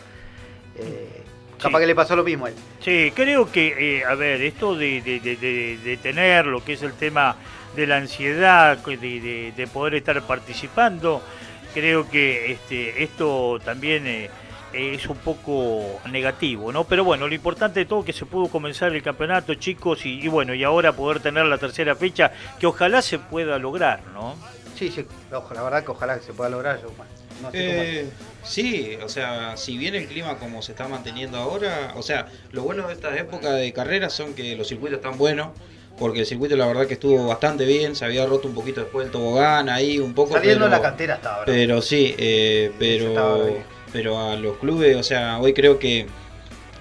Capaz que le pasó lo mismo a él. Sí, creo que, a ver, esto de tener lo que es el tema de la ansiedad, de poder estar participando, creo que esto también es un poco negativo, ¿no? Pero bueno, lo importante de todo es que se pudo comenzar el campeonato, chicos, y bueno, y ahora poder tener la tercera fecha, que ojalá se pueda lograr, ¿no? Sí, la verdad que ojalá que se pueda lograr. Yo, bueno, no sé Sí, o sea, si bien el clima como se está manteniendo ahora, o sea, lo bueno de estas épocas de carreras son que los circuitos están buenos, porque el circuito la verdad que estuvo bastante bien, se había roto un poquito después el tobogán ahí un poco. Saliendo de la cantera estaba, ¿verdad? Pero sí, pero a los clubes, o sea, hoy creo que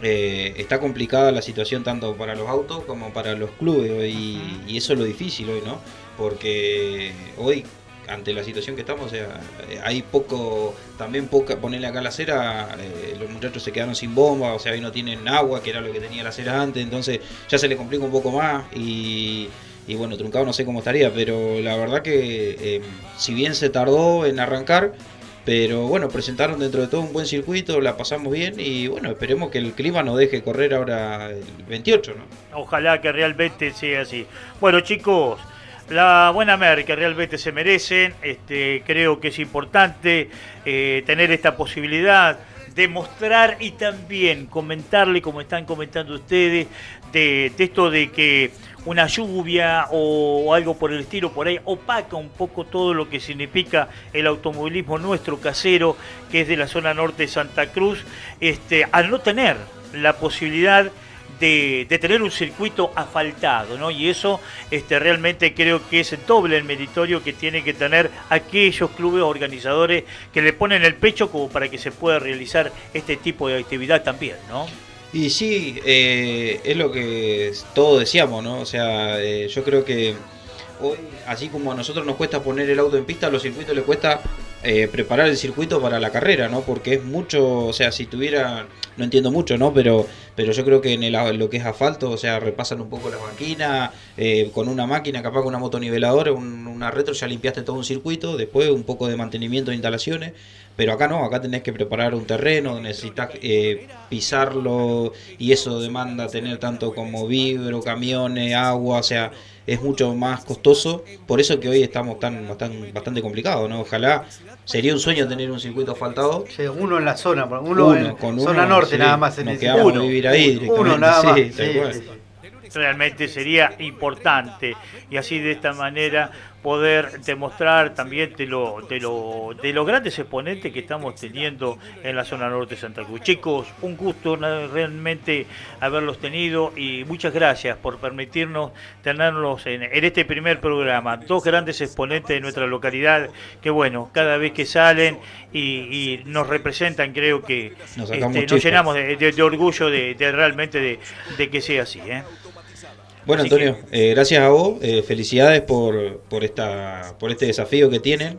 está complicada la situación tanto para los autos como para los clubes y eso es lo difícil hoy, ¿no? Porque hoy ante la situación que estamos, o sea, hay ponerle acá la acera, los muchachos se quedaron sin bomba, o sea, hoy no tienen agua, que era lo que tenía la acera antes, entonces ya se le complica un poco más y bueno, truncado no sé cómo estaría, pero la verdad que si bien se tardó en arrancar, pero bueno, presentaron dentro de todo un buen circuito, la pasamos bien y bueno, esperemos que el clima nos deje correr ahora el 28, ¿no? Ojalá que realmente sea así. Bueno, chicos, la buena mer que realmente se merecen, creo que es importante tener esta posibilidad de mostrar y también comentarle, como están comentando ustedes, de esto de que una lluvia o algo por el estilo por ahí opaca un poco todo lo que significa el automovilismo nuestro casero, que es de la zona norte de Santa Cruz, al no tener la posibilidad de tener un circuito asfaltado, ¿no? Y eso realmente creo que es doble el meritorio que tienen que tener aquellos clubes organizadores que le ponen el pecho como para que se pueda realizar este tipo de actividad también, ¿no? Y sí, es lo que todos decíamos, ¿no? O sea, yo creo que hoy, así como a nosotros nos cuesta poner el auto en pista, a los circuitos les cuesta preparar el circuito para la carrera, ¿no? Porque es mucho, o sea, si tuviera, no entiendo mucho, ¿no? Pero yo creo que en lo que es asfalto, o sea, repasan un poco las máquinas, con una máquina, capaz con una motoniveladora, una retro, ya limpiaste todo un circuito, después un poco de mantenimiento de instalaciones, pero acá no, acá tenés que preparar un terreno, necesitas pisarlo y eso demanda tener tanto como vibro, camiones, agua, o sea, es mucho más costoso, por eso que hoy estamos bastante complicados, ¿no? Ojalá, sería un sueño tener un circuito asfaltado. Sí, uno en la zona, uno en zona norte, sí, nada más se necesita. Nos quedamos a vivir ahí directamente. Uno nada más. Sí, Sí. Realmente sería importante y así de esta manera poder demostrar también de los grandes exponentes que estamos teniendo en la zona norte de Santa Cruz. Chicos, un gusto realmente haberlos tenido y muchas gracias por permitirnos tenerlos en este primer programa. Dos grandes exponentes de nuestra localidad que bueno, cada vez que salen y nos representan, creo que nos llenamos de orgullo de realmente de que sea así, ¿eh? Bueno, Así Antonio, gracias a vos, felicidades por este desafío que tienen,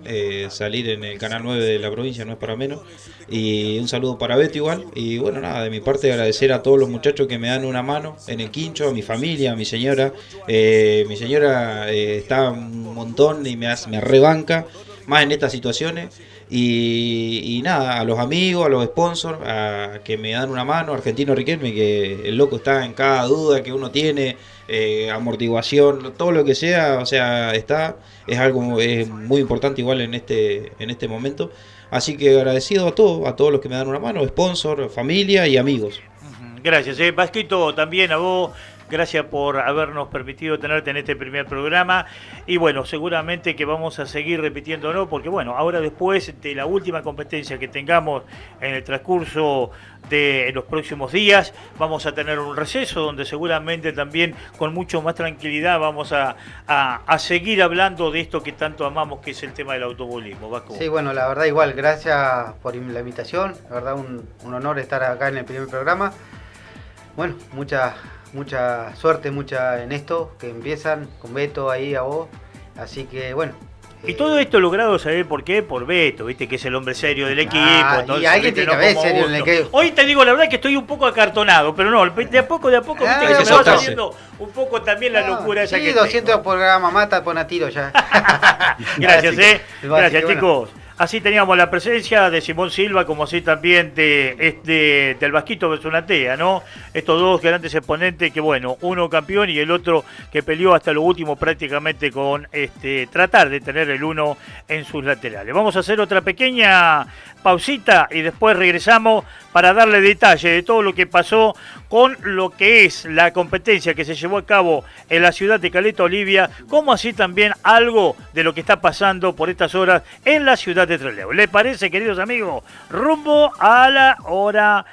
salir en el Canal 9 de la provincia no es para menos, y un saludo para Beto igual, y bueno, nada, de mi parte agradecer a todos los muchachos que me dan una mano en el quincho, a mi familia, a mi señora está un montón y me rebanca, más en estas situaciones. Y nada, a los amigos, a los sponsors, que me dan una mano, Argentino Riquelme, que el loco está en cada duda que uno tiene, amortiguación, todo lo que sea, o sea, es algo es muy importante igual en este momento. Así que agradecido a todos los que me dan una mano, sponsor, familia y amigos. Gracias, Vasquito, también a vos. Gracias por habernos permitido tenerte en este primer programa. Y bueno, seguramente que vamos a seguir repitiéndolo, porque bueno, ahora después de la última competencia que tengamos en el transcurso de los próximos días, vamos a tener un receso donde seguramente también con mucho más tranquilidad vamos a seguir hablando de esto que tanto amamos, que es el tema del automovilismo. Vasco. Sí, bueno, la verdad igual, gracias por la invitación. La verdad un honor estar acá en el primer programa. Bueno, mucha suerte, en esto que empiezan con Beto ahí a vos, así que bueno. Y todo esto logrado, ¿sabés por qué? Por Beto, viste que es el hombre serio del equipo. Y alguien tiene que haber serio en el equipo. Hoy te digo la verdad que estoy un poco acartonado, pero no, de a poco, viste que me va saliendo un poco también la locura esa sí, que 200 programas mata, pon a tiro ya. Gracias, gracias, que, chicos. Bueno. Así teníamos la presencia de Simón Silva, como así también del Vasquito Besunatea, ¿no? Estos dos grandes exponentes que, bueno, uno campeón y el otro que peleó hasta lo último prácticamente con tratar de tener el uno en sus laterales. Vamos a hacer otra pequeña pausita y después regresamos para darle detalle de todo lo que pasó con lo que es la competencia que se llevó a cabo en la ciudad de Caleta Olivia, como así también algo de lo que está pasando por estas horas en la ciudad de Trelew. ¿Les parece, queridos amigos? Rumbo a la hora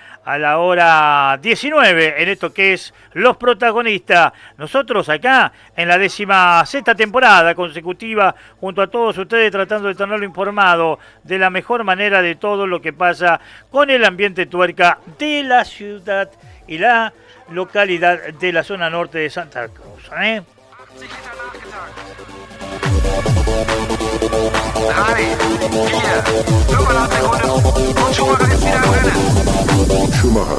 19 en esto que es Los Protagonistas. Nosotros acá en la 16ª temporada consecutiva junto a todos ustedes tratando de tenerlo informado de la mejor manera de todo lo que pasa con el ambiente tuerca de la ciudad y la localidad de la zona norte de Santa Cruz. Dale, guía. Luego la hace con Schumacher en final, gana. Schumacher.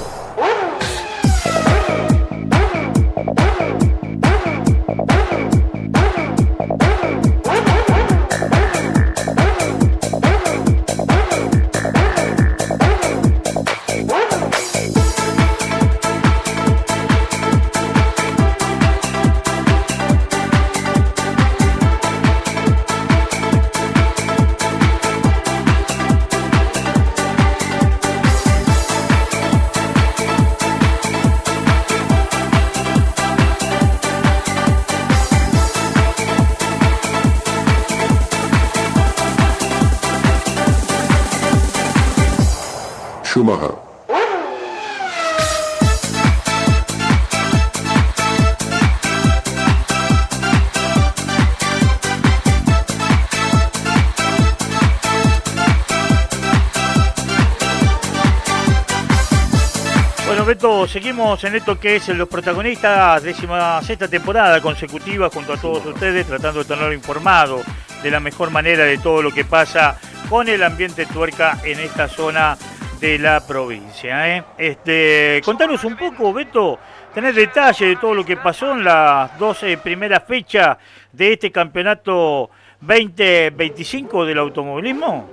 Schumacher. Bueno, Beto, seguimos en esto que es Los Protagonistas, 16ª temporada consecutiva junto a todos ustedes, tratando de tenerlo informado de la mejor manera de todo lo que pasa con el ambiente tuerca en esta zona de la provincia. Contanos un poco, Beto, tenés detalle de todo lo que pasó en las 12 primeras fechas de este campeonato 2025 del automovilismo.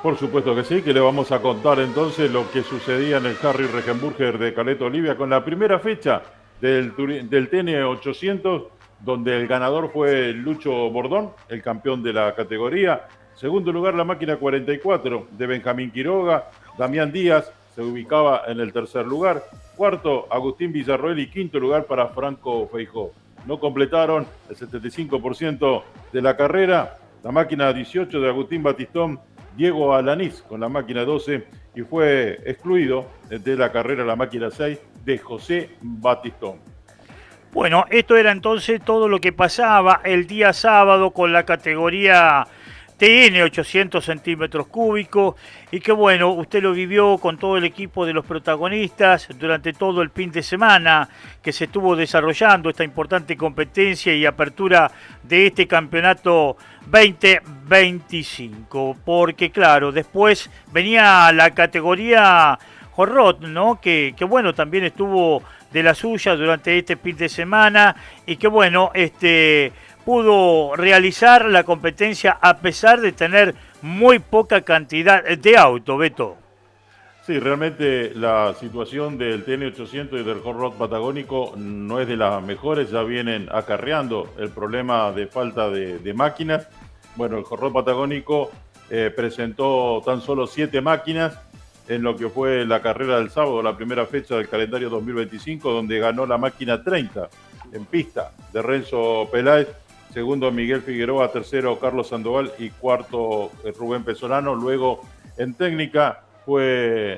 Por supuesto que sí, que le vamos a contar entonces lo que sucedía en el Harry Regenburger de Caleta Olivia con la primera fecha del TN 800, donde el ganador fue Lucho Bordón, el campeón de la categoría. Segundo lugar, la máquina 44 de Benjamín Quiroga. Damián Díaz se ubicaba en el tercer lugar. Cuarto, Agustín Villarroel, y quinto lugar para Franco Feijó. No completaron el 75% de la carrera. La máquina 18 de Agustín Batistón, Diego Alanís con la máquina 12, y fue excluido de la carrera la máquina 6 de José Batistón. Bueno, esto era entonces todo lo que pasaba el día sábado con la categoría TN 800 centímetros cúbicos, y que bueno, usted lo vivió con todo el equipo de los protagonistas durante todo el fin de semana que se estuvo desarrollando esta importante competencia y apertura de este campeonato 2025, porque claro, después venía la categoría Horrot, ¿no? Que bueno, también estuvo de la suya durante este fin de semana, y que bueno, pudo realizar la competencia a pesar de tener muy poca cantidad de autos, Beto. Sí, realmente la situación del TN800 y del Hot Rod patagónico no es de las mejores, ya vienen acarreando el problema de falta de máquinas. Bueno, el Hot Rod patagónico presentó tan solo 7 máquinas en lo que fue la carrera del sábado, la primera fecha del calendario 2025, donde ganó la máquina 30 en pista de Renzo Peláez, segundo Miguel Figueroa, tercero Carlos Sandoval y cuarto Rubén Pesolano. Luego en técnica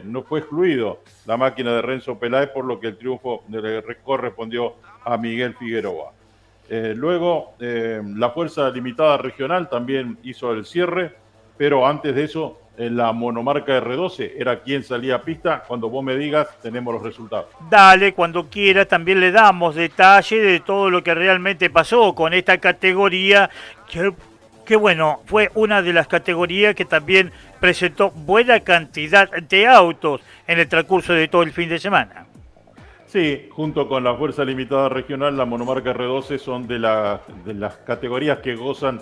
no fue excluido la máquina de Renzo Peláez, por lo que el triunfo le correspondió a Miguel Figueroa. Luego la Fuerza Limitada Regional también hizo el cierre, pero antes de eso la monomarca R12 era quien salía a pista. Cuando vos me digas, tenemos los resultados. Dale, cuando quiera, también le damos detalle de todo lo que realmente pasó con esta categoría, que bueno, fue una de las categorías que también presentó buena cantidad de autos en el transcurso de todo el fin de semana. Sí, junto con la Fuerza Limitada Regional, la monomarca R12 son de las categorías que gozan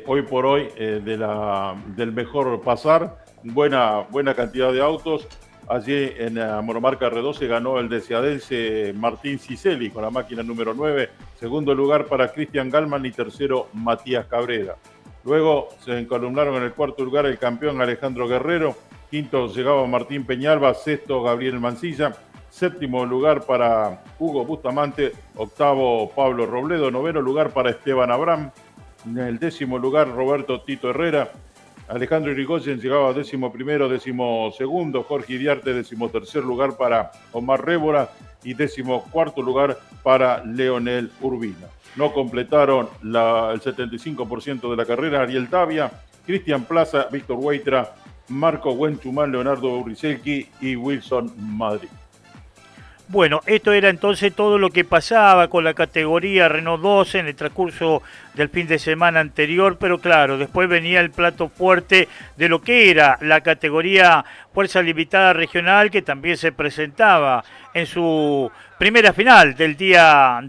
hoy por hoy del mejor pasar, buena cantidad de autos. Allí en la monomarca R12 ganó el deseadense Martín Ciselli con la máquina número 9, segundo lugar para Cristian Galman y tercero Matías Cabrera. Luego se encolumnaron en el cuarto lugar el campeón Alejandro Guerrero, quinto llegaba Martín Peñalba, sexto Gabriel Mancilla, séptimo lugar para Hugo Bustamante, octavo Pablo Robledo, noveno lugar para Esteban Abraham, en el décimo lugar Roberto Tito Herrera, Alejandro Irigoyen llegaba décimo primero, décimo segundo, Jorge Iriarte, décimo tercer lugar para Omar Révora y décimo cuarto lugar para Leonel Urbina. No completaron el 75% de la carrera Ariel Tavia, Cristian Plaza, Víctor Hueitra, Marco Wenchumán, Leonardo Uriselki y Wilson Madrid. Bueno, esto era entonces todo lo que pasaba con la categoría Renault 12 en el transcurso del fin de semana anterior, pero claro, después venía el plato fuerte de lo que era la categoría Fuerza Limitada Regional, que también se presentaba en su primera final del día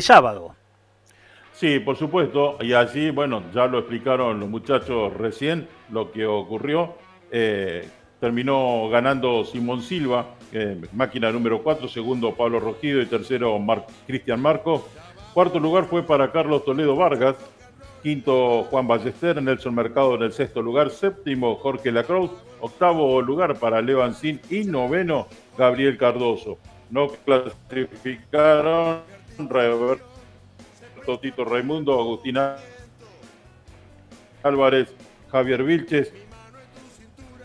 sábado. Sí, por supuesto, y allí, bueno, ya lo explicaron los muchachos recién, lo que ocurrió. Terminó ganando Simón Silva, máquina número 4, segundo Pablo Rogido y tercero Cristian Marco. Cuarto lugar fue para Carlos Toledo Vargas, quinto Juan Ballester, Nelson Mercado en el sexto lugar, séptimo Jorge Lacroix, octavo lugar para Leo Ancín y noveno Gabriel Cardoso. No clasificaron Roberto Tito Raimundo, Agustina Álvarez, Javier Vilches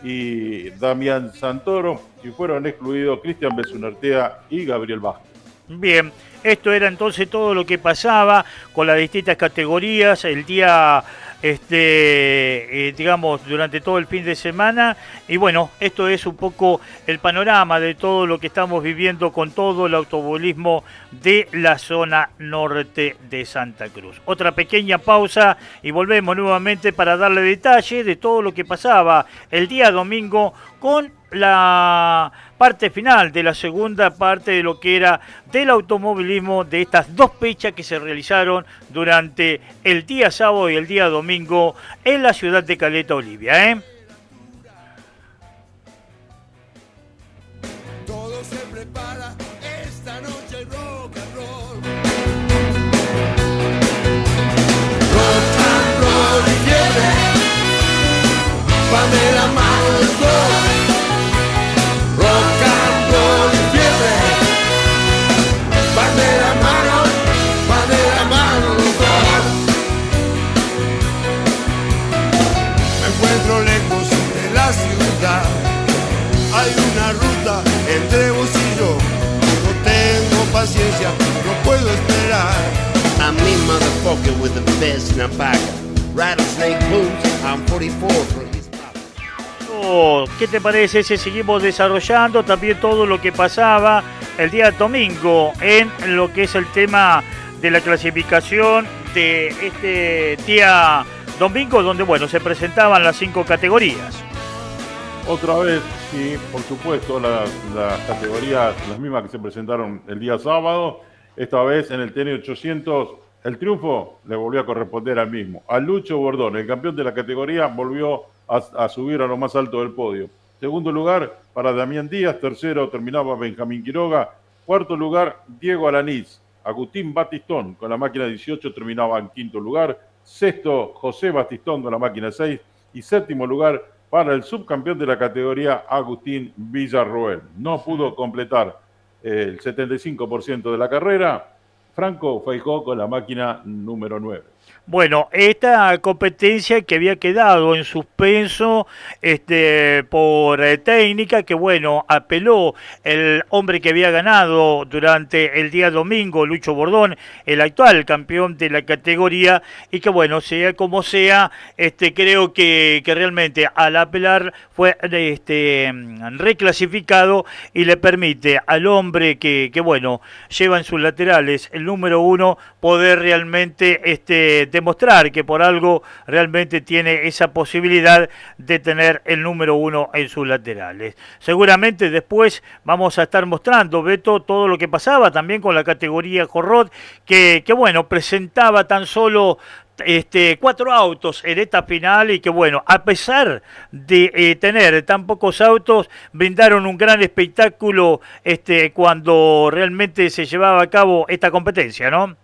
y Damián Santoro, y fueron excluidos Cristian Besunartea y Gabriel Vázquez. Bien, esto era entonces todo lo que pasaba con las distintas categorías el día, digamos, durante todo el fin de semana. Y bueno, esto es un poco el panorama de todo lo que estamos viviendo con todo el automovilismo de la zona norte de Santa Cruz. Otra pequeña pausa y volvemos nuevamente para darle detalle de todo lo que pasaba el día domingo con la parte final de la segunda parte de lo que era del automovilismo de estas dos fechas que se realizaron durante el día sábado y el día domingo en la ciudad de Caleta Olivia, Todo se prepara esta noche rock and roll. Rock and roll y fiebre, van de la mano los dos. Rock and roll y fiebre, van de la mano los dos. Me encuentro lejos de la ciudad, hay una ruta entre vos y yo. No tengo paciencia, no puedo esperar. I'm me motherfucker with the best in a pack. rattlesnake boots. I'm 44 from East Providence. ¿Qué te parece si seguimos desarrollando también todo lo que pasaba el día domingo en lo que es el tema de la clasificación de este día domingo, donde bueno, se presentaban las 5 categorías? Otra vez, sí, por supuesto, las categorías, las mismas que se presentaron el día sábado. Esta vez en el TN 800, el triunfo le volvió a corresponder al mismo. A Lucho Bordón, el campeón de la categoría, volvió a subir a lo más alto del podio. Segundo lugar para Damián Díaz. Tercero terminaba Benjamín Quiroga. Cuarto lugar, Diego Alanís. Agustín Batistón con la máquina 18 terminaba en quinto lugar. Sexto, José Batistón con la máquina 6. Y séptimo lugar para el subcampeón de la categoría, Agustín Villarroel. No pudo completar el 75% de la carrera. Franco Feijó con la máquina número 9. Bueno, esta competencia que había quedado en suspenso por técnica, que bueno, apeló el hombre que había ganado durante el día domingo, Lucho Bordón, el actual campeón de la categoría, y que bueno, sea como sea, creo que realmente al apelar fue reclasificado y le permite al hombre que bueno, lleva en sus laterales el número 1 poder realmente demostrar que por algo realmente tiene esa posibilidad de tener el número 1 en sus laterales. Seguramente después vamos a estar mostrando, Beto, todo lo que pasaba también con la categoría Corrot, que bueno, presentaba tan solo 4 autos en esta final y que bueno, a pesar de tener tan pocos autos, brindaron un gran espectáculo cuando realmente se llevaba a cabo esta competencia, ¿no?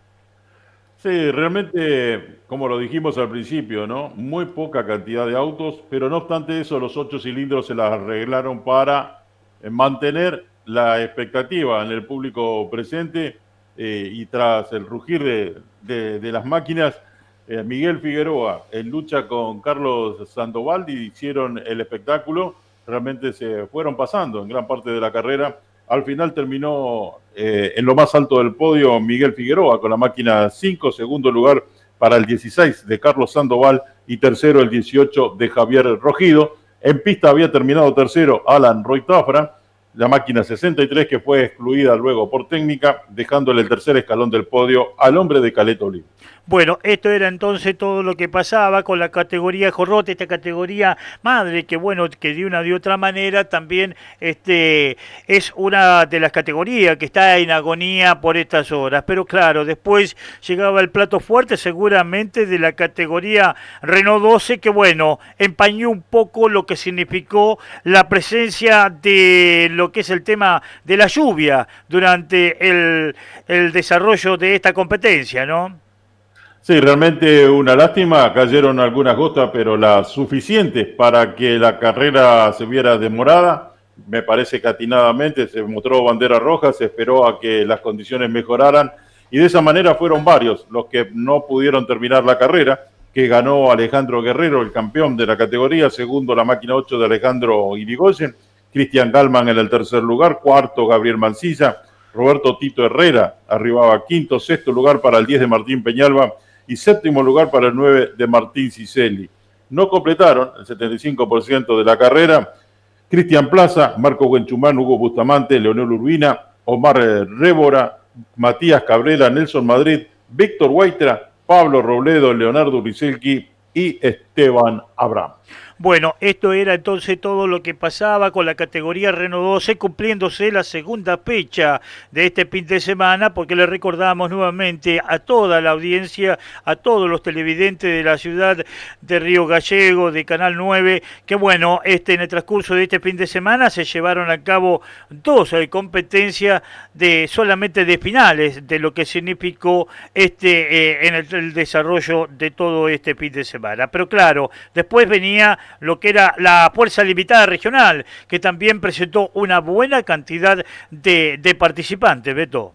Sí, realmente, como lo dijimos al principio, ¿no? Muy poca cantidad de autos, pero no obstante eso, los 8 cilindros se las arreglaron para mantener la expectativa en el público presente y tras el rugir de las máquinas, Miguel Figueroa en lucha con Carlos Sandovaldi hicieron el espectáculo, realmente se fueron pasando en gran parte de la carrera. Al final terminó en lo más alto del podio Miguel Figueroa con la máquina 5, segundo lugar para el 16 de Carlos Sandoval y tercero el 18 de Javier Rojido. En pista había terminado tercero Alan Roitafra, la máquina 63 que fue excluida luego por técnica, dejándole el tercer escalón del podio al hombre de Caleta Olivos. Bueno, esto era entonces todo lo que pasaba con la categoría Jorrote, esta categoría madre, que bueno, que de una de otra manera también es una de las categorías que está en agonía por estas horas. Pero claro, después llegaba el plato fuerte seguramente de la categoría Renault 12, que bueno, empañó un poco lo que significó la presencia de lo que es el tema de la lluvia durante el desarrollo de esta competencia, ¿no? Sí, realmente una lástima, cayeron algunas gotas, pero las suficientes para que la carrera se viera demorada. Me parece que atinadamente se mostró bandera roja, se esperó a que las condiciones mejoraran y de esa manera fueron varios los que no pudieron terminar la carrera, que ganó Alejandro Guerrero, el campeón de la categoría, segundo la máquina 8 de Alejandro Irigoyen, Cristian Galman en el tercer lugar, cuarto Gabriel Mancilla, Roberto Tito Herrera arribaba quinto, sexto lugar para el 10 de Martín Peñalba, y séptimo lugar para el 9 de Martín Cicelli. No completaron el 75% de la carrera Cristian Plaza, Marco Huenchumán, Hugo Bustamante, Leonel Urbina, Omar Révora, Matías Cabrera, Nelson Madrid, Víctor Huaytra, Pablo Robledo, Leonardo Rizelki y Esteban Abraham. Bueno, esto era entonces todo lo que pasaba con la categoría Renault 12, cumpliéndose la segunda fecha de este fin de semana, porque le recordamos nuevamente a toda la audiencia, a todos los televidentes de la ciudad de Río Gallego, de Canal 9, que bueno, en el transcurso de este fin de semana se llevaron a cabo 2 competencias solamente de finales, de lo que significó en el desarrollo de todo este fin de semana. Pero claro, después venía lo que era la Fuerza Limitada Regional, que también presentó una buena cantidad de participantes, Beto.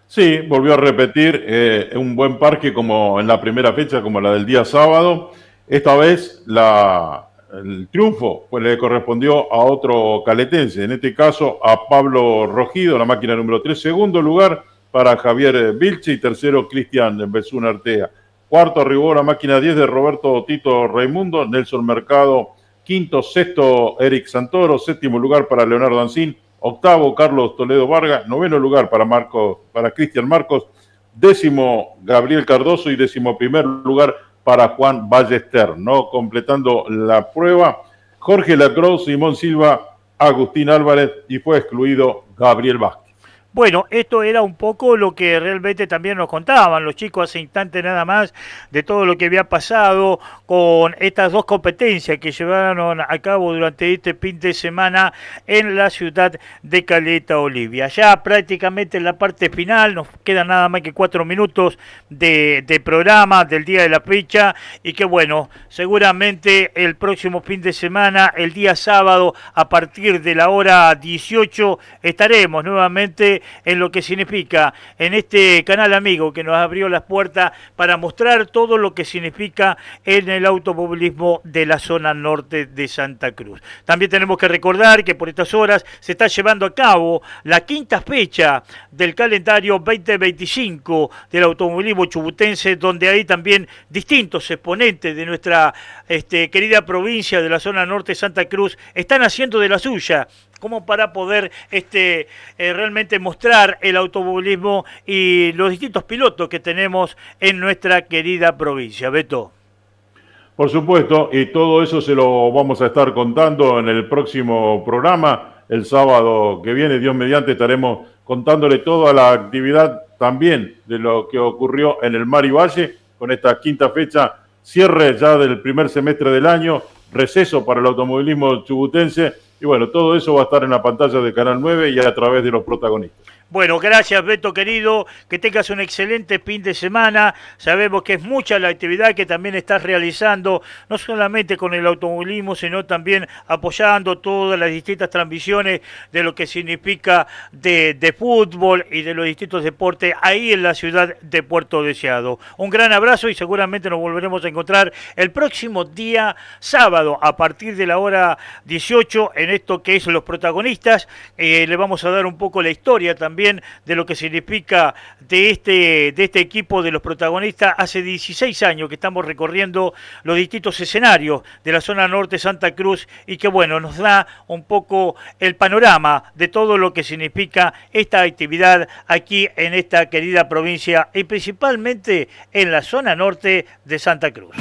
Sí, volvió a repetir un buen parque como en la primera fecha, como la del día sábado. Esta vez el triunfo pues, le correspondió a otro caletense, en este caso a Pablo Rojido, la máquina número 3, segundo lugar para Javier Vilche y tercero Cristian Besún Artea. Cuarto arribó la máquina 10 de Roberto Tito Raimundo. Nelson Mercado, quinto. Sexto, Eric Santoro. Séptimo lugar para Leonardo Ancín. Octavo, Carlos Toledo Vargas. Noveno lugar para Cristian Marcos. Décimo, Gabriel Cardoso. Y 11º lugar para Juan Ballester. No completando la prueba, Jorge Lacroix, Simón Silva, Agustín Álvarez, y fue excluido Gabriel Vázquez. Bueno, esto era un poco lo que realmente también nos contaban los chicos hace instantes nada más, de todo lo que había pasado con estas dos competencias que llevaron a cabo durante este fin de semana en la ciudad de Caleta Olivia. Ya prácticamente en la parte final, nos quedan nada más que 4 minutos de programa del día de la fecha, y que bueno, seguramente el próximo fin de semana, el día sábado, a partir de la hora 18, estaremos nuevamente en lo que significa en este canal amigo que nos abrió las puertas para mostrar todo lo que significa en el automovilismo de la zona norte de Santa Cruz. También tenemos que recordar que por estas horas se está llevando a cabo la 5ª fecha del calendario 2025 del automovilismo chubutense, donde hay también distintos exponentes de nuestra querida provincia de la zona norte de Santa Cruz están haciendo de la suya, como para poder realmente mostrar el automovilismo y los distintos pilotos que tenemos en nuestra querida provincia. Beto. Por supuesto, y todo eso se lo vamos a estar contando en el próximo programa. El sábado que viene, Dios mediante, estaremos contándole toda la actividad también de lo que ocurrió en el Mar y Valle con esta 5ª fecha, cierre ya del primer semestre del año, receso para el automovilismo chubutense. Y bueno, todo eso va a estar en la pantalla de Canal 9 y a través de los protagonistas. Bueno, gracias Beto querido, que tengas un excelente fin de semana. Sabemos que es mucha la actividad que también estás realizando, no solamente con el automovilismo, sino también apoyando todas las distintas transmisiones de lo que significa de fútbol y de los distintos deportes ahí en la ciudad de Puerto Deseado. Un gran abrazo y seguramente nos volveremos a encontrar el próximo día sábado a partir de la hora 18 en esto que es Los Protagonistas. Le vamos a dar un poco la historia también de lo que significa de este equipo de Los Protagonistas. Hace 16 años que estamos recorriendo los distintos escenarios de la zona norte de Santa Cruz y que bueno, nos da un poco el panorama de todo lo que significa esta actividad aquí en esta querida provincia y principalmente en la zona norte de Santa Cruz.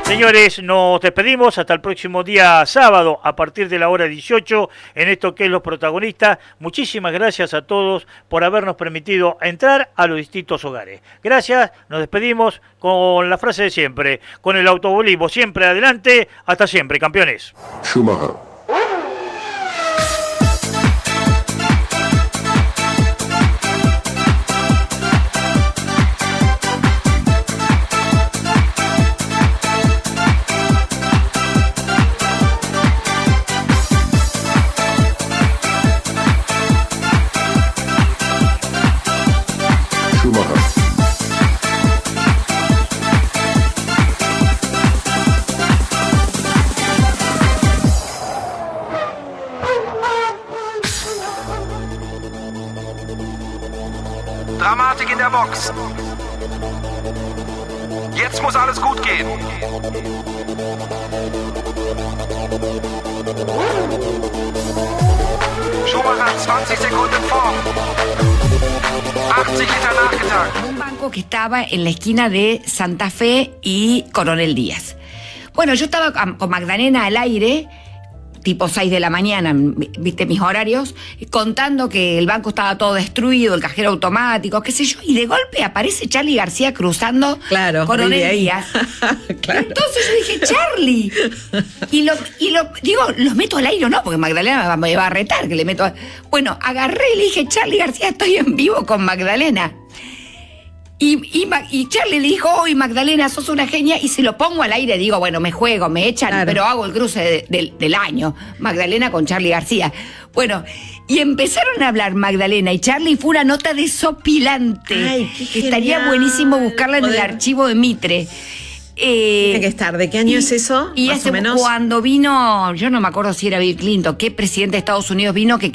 Señores, nos despedimos hasta el próximo día sábado a partir de la hora 18 en esto que es Los Protagonistas. Muchísimas gracias a todos por habernos permitido entrar a los distintos hogares. Gracias, nos despedimos con la frase de siempre, con el automovilismo siempre adelante, hasta siempre, campeones. Schumacher. Dramatik in der Box. Jetzt muss alles gut gehen. Schumacher 20 Sekunden vor. 80 Liter nachgetankt. Un banco que estaba en la esquina de Santa Fe y Coronel Díaz. Bueno, yo estaba con Magdalena al aire, tipo 6 de la mañana, viste mis horarios, contando que el banco estaba todo destruido, el cajero automático, qué sé yo, y de golpe aparece Charly García cruzando Coronel Díaz. Claro. Entonces yo dije, Charly, ¿los meto al aire o no? Porque Magdalena me va a retar que le meto. Bueno, agarré y le dije, Charly García, estoy en vivo con Magdalena. Y Charly le dijo, hoy Magdalena, sos una genia, y se lo pongo al aire, digo, bueno, me juego, me echan, claro, pero hago el cruce del año, Magdalena con Charly García. Bueno, y empezaron a hablar Magdalena y Charly, fue una nota desopilante. Ay, qué estaría genial. buenísimo buscarla en el archivo de Mitre. Tiene que estar. ¿De qué año es eso? Y más o menos. Cuando vino, yo no me acuerdo si era Bill Clinton, qué presidente de Estados Unidos vino que